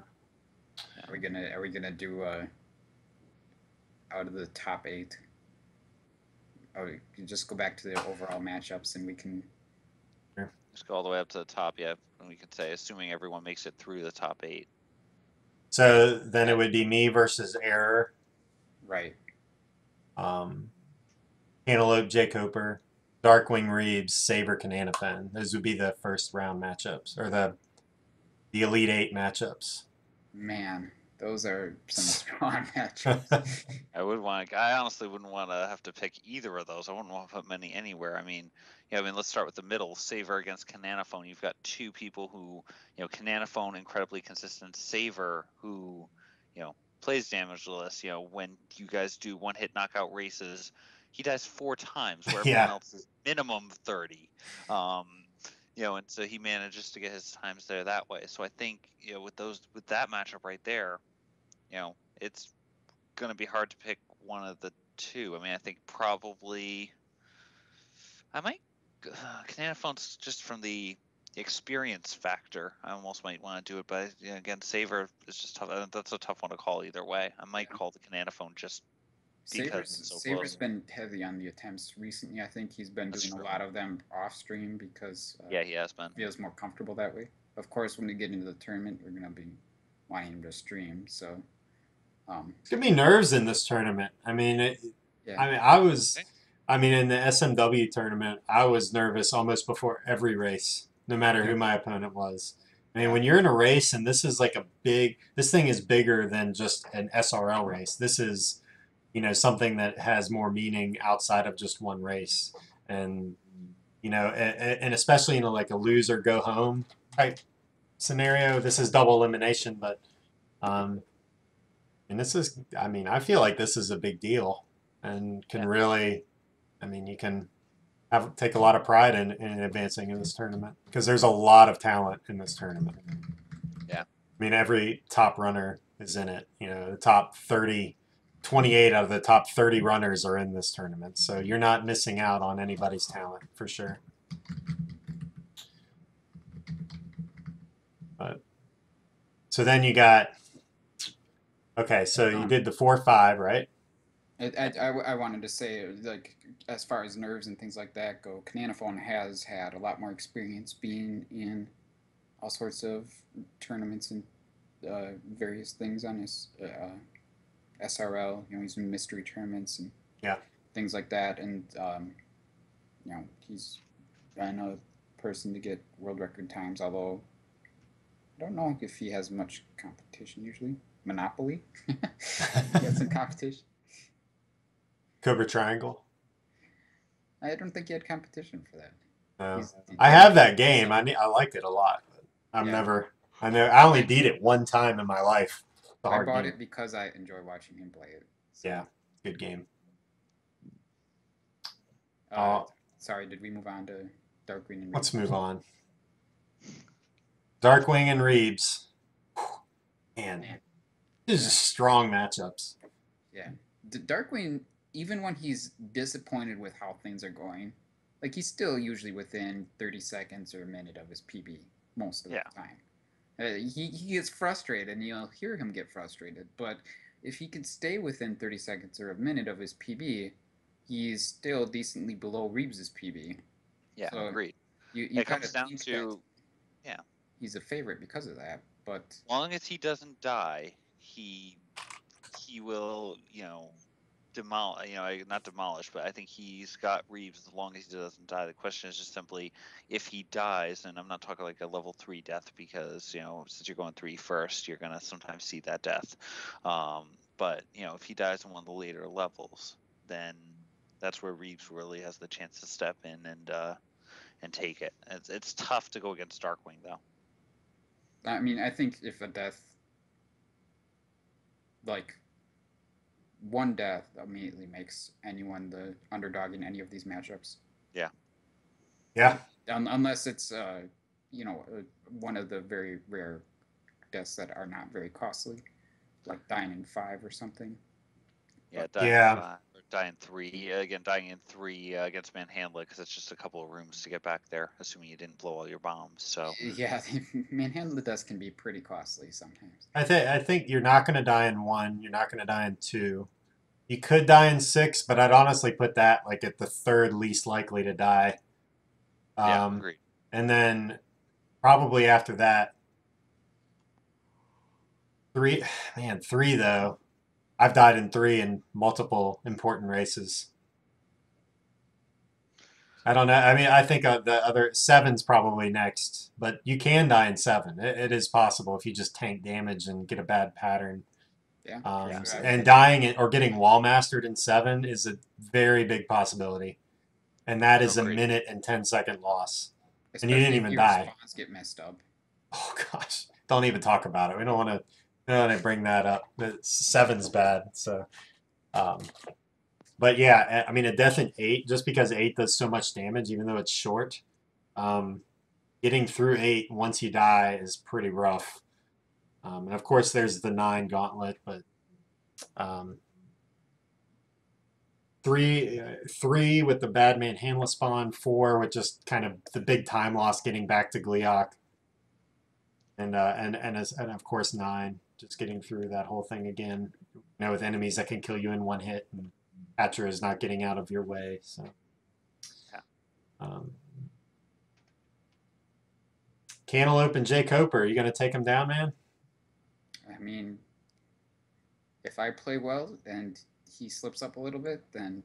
Are we gonna do out of the top 8? Oh, you just go back to the overall matchups, and we can Just go all the way up to the top, yeah. And we could say, assuming everyone makes it through the top 8. So then it would be me versus Error. right. Cantaloupe, J. Cooper, Darkwing Reeves, Saber, Cananafan. Those would be the first round matchups, or the Elite Eight matchups. Man, those are some strong matchups. I honestly wouldn't want to have to pick either of those. I wouldn't want to put many anywhere. I mean, let's start with the middle. Saver against Cananophone. You've got two people who, Cananophone, incredibly consistent. Saver, who, plays damageless. When you guys do one-hit knockout races, he dies 4 times, where everyone Yeah. else is minimum 30. And so he manages to get his times there that way. So I think, with that matchup right there, it's going to be hard to pick one of the two. I mean, I think probably I might Cananophone's just from the experience factor. I almost might want to do it, but again, Saver is just tough. That's a tough one to call either way. I might call the Cananophone just because it's so Saber's close. been heavy on the attempts recently. I think he's been doing a lot of them off stream because yeah, he has been. Feels more comfortable that way. Of course, when we get into the tournament, we're gonna be wanting him to stream. So It's gonna be nerves in this tournament. I mean, yeah, I mean, in the SMW tournament, I was nervous almost before every race, no matter who my opponent was. I mean, when you're in a race and this is like this thing is bigger than just an SRL race. This is, something that has more meaning outside of just one race. And, and especially, like a loser go home type scenario. This is double elimination, but, and this is, I mean, I feel like this is a big deal and can really, I mean, you can take a lot of pride in advancing in this tournament because there's a lot of talent in this tournament. Yeah. I mean, every top runner is in it. The top 30, 28 out of the top 30 runners are in this tournament. So you're not missing out on anybody's talent for sure. But so then you got, okay, so you did the 4-5, right? I wanted to say, like, as far as nerves and things like that go, Cananophone has had a lot more experience being in all sorts of tournaments and various things on his SRL. He's in mystery tournaments and things like that. And he's been a person to get world record times. Although I don't know if he has much competition usually. Monopoly, he has some competition. Cobra Triangle. I don't think he had competition for that. I have that game. I liked it a lot. But I only beat it one time in my life. I bought it because I enjoy watching him play it. So. Yeah, good game. Sorry, did we move on to Darkwing and Reeves? Let's move on. Darkwing and Reeves. Man. These are strong matchups. Yeah. Darkwing, even when he's disappointed with how things are going, like he's still usually within 30 seconds or a minute of his PB most of the time. He gets frustrated, and you'll hear him get frustrated. But if he can stay within 30 seconds or a minute of his PB, he's still decently below Reeves's PB. Yeah, so agreed. It comes down to he's a favorite because of that. But as long as he doesn't die, he will, not demolish, but I think he's got Reeves as long as he doesn't die. The question is just simply if he dies, and I'm not talking like a level 3 death because, since you're going 3 first, you're going to sometimes see that death. But, if he dies in one of the later levels, then that's where Reeves really has the chance to step in and take it. It's tough to go against Darkwing, though. I mean, I think if a death like one death immediately makes anyone the underdog in any of these matchups. Yeah. Yeah. Unless it's one of the very rare deaths that are not very costly, like dying in 5 or something. Yeah, But dying Yeah. 5 or dying 3. Again, dying in 3 against Manhandla because it's just a couple of rooms to get back there, assuming you didn't blow all your bombs. So yeah, manhandle deaths can be pretty costly sometimes. I think you're not going to die in 1. You're not going to die in 2. You could die in 6, but I'd honestly put that like at the third least likely to die. yeah, Um, agreed. and then probably after that, 3. Man, 3 though. I've died in 3 in multiple important races. I don't know. I mean, I think the other 7's probably next, but you can die in 7. It is possible if you just tank damage and get a bad pattern. Yeah, Yeah. for sure. And dying or getting wall mastered in 7 is a very big possibility, and that is a Agreed. minute and 10-second loss, and you didn't Especially if even your die. spawns get messed up. Oh gosh, don't even talk about it. We don't want to. We don't want to bring that up. The 7's bad. So, um, but yeah, I mean, a death in 8, just because 8 does so much damage, even though it's short. Um, Getting through 8 once you die is pretty rough. And of course, there's the 9 gauntlet, but um, 3 with the bad man Hanla spawn, 4 with just kind of the big time loss getting back to Gliok, and of course 9 just getting through that whole thing again. With enemies that can kill you in 1 hit, and Hatcher is not getting out of your way. So, Yeah. Cantaloupe and Jay Coper, are you going to take him down, man? I mean, if I play well and he slips up a little bit, then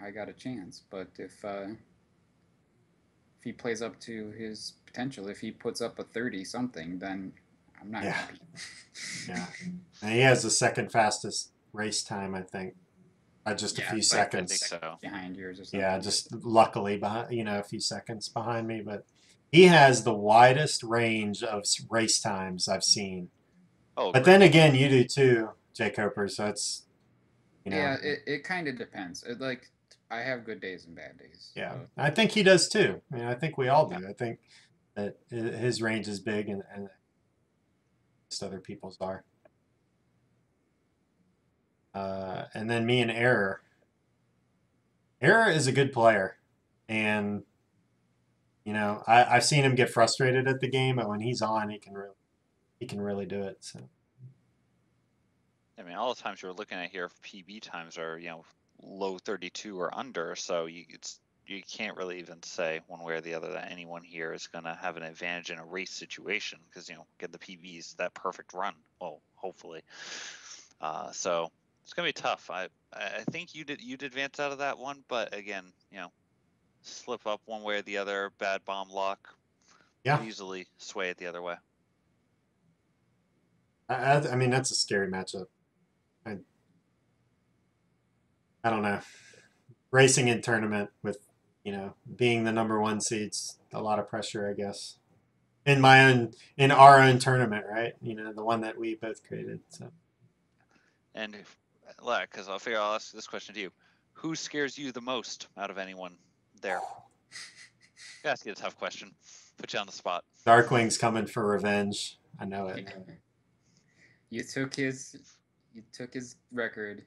I got a chance. But if he plays up to his potential, if he puts up a 30 something, then I'm not happy. Yeah. And he has the second fastest race time, I think, by just a few I seconds. think so. Behind yours or something. Yeah, just luckily behind, a few seconds behind me, but he has the widest range of race times I've seen. Oh, But great. then again, you do too, Jay Coper. So it's, Yeah, it kind of depends. I have good days and bad days. Yeah, So. I think he does too. I mean, I think we all do. I think that his range is big, and just other people's are. And then me and Error. Error is a good player, and I've seen him get frustrated at the game, but when he's on, he can really do it. So. I mean, all the times you're looking at here, PB times are low 32 or under, so you can't really even say one way or the other that anyone here is going to have an advantage in a race situation because get the PBs that perfect run. Well, hopefully. So it's going to be tough. I think you'd advance out of that one, but again, slip up one way or the other, bad bomb luck, Yeah. could easily sway it the other way. I mean, that's a scary matchup. I don't know. Racing in tournament with, being the number 1 seed's a lot of pressure, I guess. In our own tournament, right? The one that we both created. So. And because I'll ask this question to you: who scares you the most out of anyone there? Ask you a tough question. Put you on the spot. Darkwing's coming for revenge. I know it. You took his record,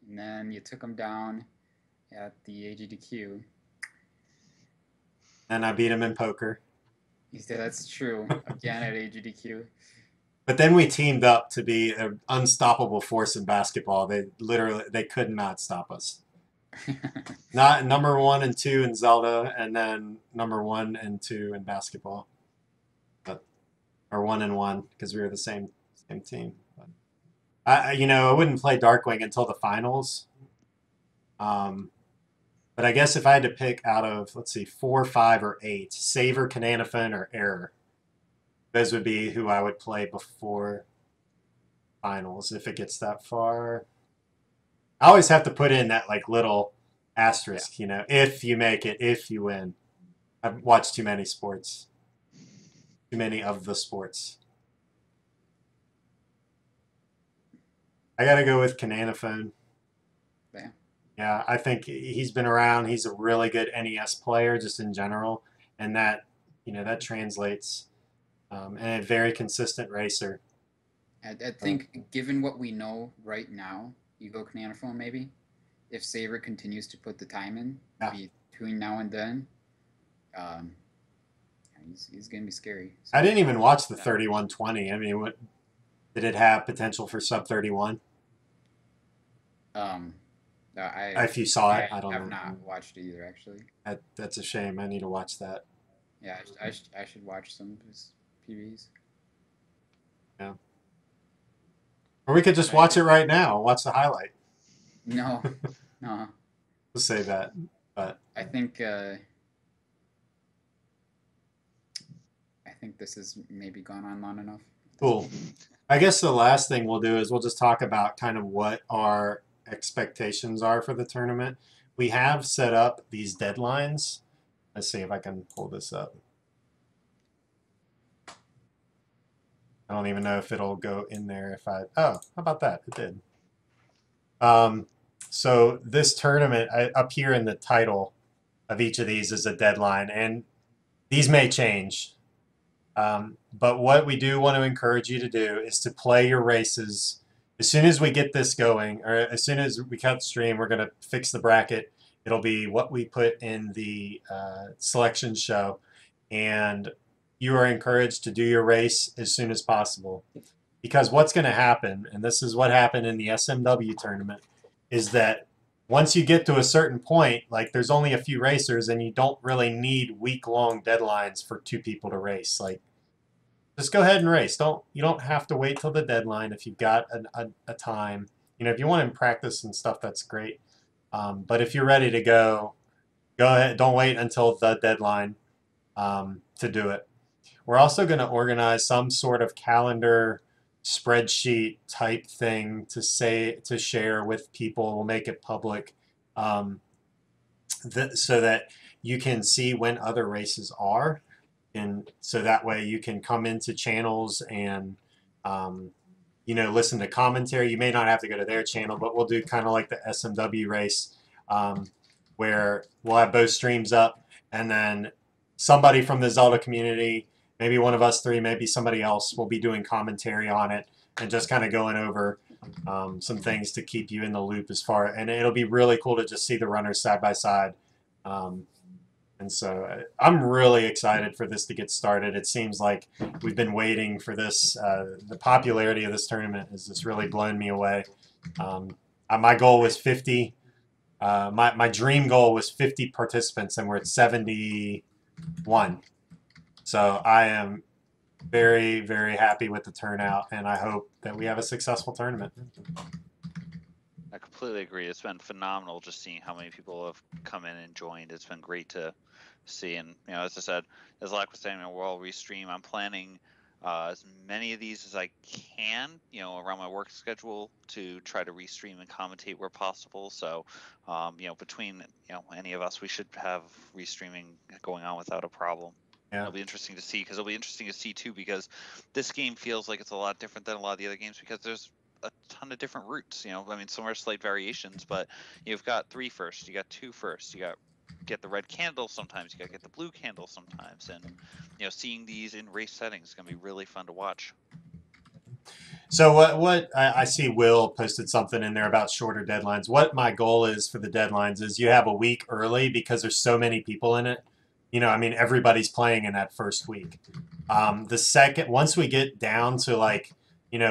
and then you took him down at the AGDQ. And I beat him in poker. You said that's true. Again at AGDQ. But then we teamed up to be an unstoppable force in basketball. They could not stop us. Not number 1 and 2 in Zelda, and then number 1 and 2 in basketball. Or 1 and 1 because we were the same team. But I wouldn't play Darkwing until the finals. But I guess if I had to pick out of, let's see, 4, 5, or 8, Saver, Cananafin, or Error, those would be who I would play before finals if it gets that far. I always have to put in that little asterisk, if you make it, if you win. I've watched too many sports. Too many of the sports. I got to go with Cananophone. Yeah. Yeah, I think he's been around. He's a really good NES player, just in general, and that translates. And a very consistent racer. I think, given what we know right now, you go Cananophone maybe. If Saber continues to put the time in Yeah. between now and then, um, he's gonna be scary. I didn't even watch the 3120. I mean, what did it have potential for sub 31? Um, If you saw it, I I don't have know. not watched it either, actually. That's a shame. I need to watch that. Yeah, I should watch some of his PBs. Yeah. Or we could just I watch think it right now. Watch the highlight. no, no. We'll say that. But I think this has maybe gone on long enough. cool. I guess the last thing we'll do is we'll just talk about kind of what our expectations are for the tournament. We have set up these deadlines. Let's see if I can pull this up. I don't even know if it'll go in there if I. Oh, how about that? It did. So this tournament up here in the title of each of these is a deadline, and these may change. But what we do want to encourage you to do is to play your races as soon as we get this going, or as soon as we cut the stream. We're going to fix the bracket. It'll be what we put in the selection show, and you are encouraged to do your race as soon as possible. Because what's going to happen, and this is what happened in the SMW tournament, is that once you get to a certain point, like there's only a few racers, and you don't really need week-long deadlines for two people to race. Like, just go ahead and race. You don't have to wait till the deadline if you've got a time. If you want to practice and stuff, that's great. But if you're ready to go ahead. Don't wait until the deadline to do it. We're also going to organize some sort of calendar spreadsheet type thing to share with people. We'll make it public so that you can see when other races are, and so that way you can come into channels and listen to commentary. You may not have to go to their channel, but we'll do kind of like the SMW race, where we'll have both streams up, and then somebody from the Zelda community, maybe one of us three, maybe somebody else, will be doing commentary on it and just kind of going over some things to keep you in the loop and it'll be really cool to just see the runners side by side. And so I'm really excited for this to get started. It seems like we've been waiting for this. The popularity of this tournament has just really blown me away. My goal was 50. My dream goal was 50 participants, and we're at 71. So I am very, very happy with the turnout, and I hope that we have a successful tournament. I completely agree. It's been phenomenal just seeing how many people have come in and joined. It's been great to see. And, as I said, as Lack was saying, we'll all restream. I'm planning as many of these as I can, around my work schedule to try to restream and commentate where possible. So, between, any of us, we should have restreaming going on without a problem. Yeah. It'll be interesting to see, because it'll be interesting to see too, because this game feels like it's a lot different than a lot of the other games, because there's a ton of different routes. Some are slight variations, but you've got 3 first, you got 2 first, you got get the red candle sometimes, you got to get the blue candle sometimes, and seeing these in race settings is going to be really fun to watch. So what I see Will posted something in there about shorter deadlines. What my goal is for the deadlines is you have a week early, because there's so many people in it. Everybody's playing in that first week. Once we get down to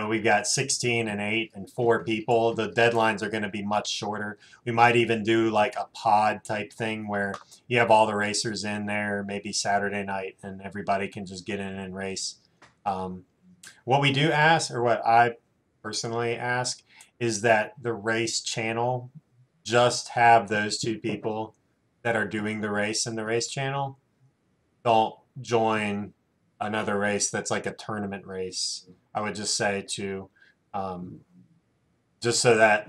we've got 16 and 8 and 4 people, the deadlines are going to be much shorter. We might even do like a pod type thing where you have all the racers in there, maybe Saturday night, and everybody can just get in and race. What we do ask, or what I personally ask, is that the race channel just have those 2 people that are doing the race in the race channel. Don't join another race that's like a tournament race. I would just say just so that,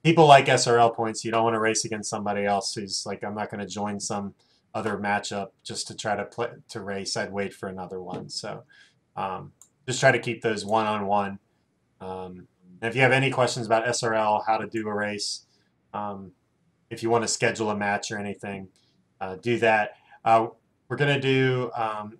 people like SRL points, you don't want to race against somebody else who's like, I'm not going to join some other matchup just to try to race. I'd wait for another one. So just try to keep those one-on-one. And if you have any questions about SRL, how to do a race, if you want to schedule a match or anything, do that. We're going to do,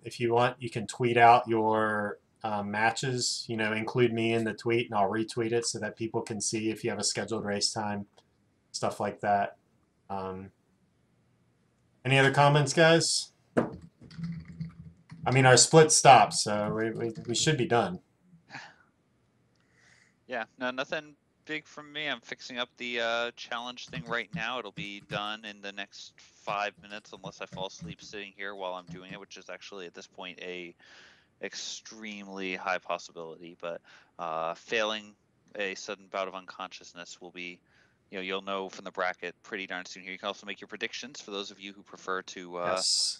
if you want, you can tweet out your matches, include me in the tweet and I'll retweet it so that people can see if you have a scheduled race time, stuff like that. Any other comments, guys? I mean, our split stopped, so we should be done. Yeah, no, nothing big from me. I'm fixing up the challenge thing right now. It'll be done in the next 5 minutes unless I fall asleep sitting here while I'm doing it, which is actually at this point a extremely high possibility. But failing a sudden bout of unconsciousness will be, you'll know from the bracket pretty darn soon here. You can also make your predictions for those of you who prefer to Yes.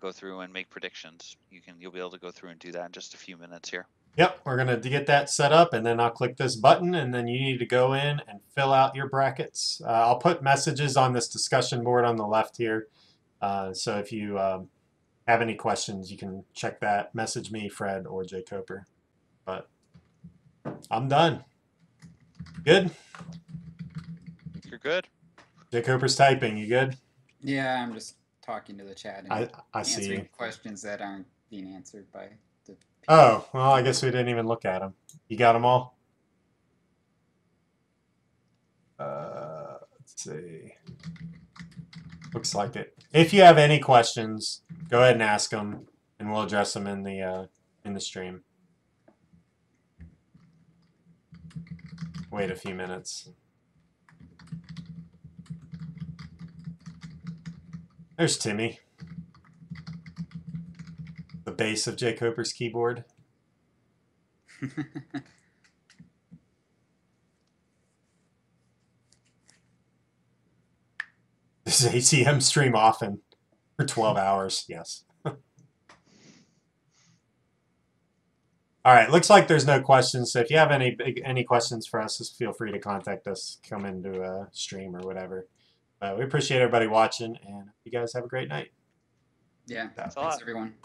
go through and make predictions. You'll be able to go through and do that in just a few minutes here. Yep, we're going to get that set up, and then I'll click this button, and then you need to go in and fill out your brackets. I'll put messages on this discussion board on the left here. So if you have any questions, you can check that. Message me, Fred, or Jay Coper. But I'm done. Good? You're good? Jay Coper's typing. You good? Yeah, I'm just talking to the chat and I see answering you. questions that aren't being answered by the people. Oh, well, I guess we didn't even look at them. You got them all? Let's see. Looks like it. If you have any questions, go ahead and ask them, and we'll address them in the stream. Wait a few minutes. There's Timmy. The base of Jay Coper's keyboard. This is ACM stream often for 12 hours. Yes. All right. Looks like there's no questions. So if you have any questions for us, just feel free to contact us. Come into a stream or whatever. We appreciate everybody watching, and you guys have a great night. Yeah, Thanks a thanks lot. everyone.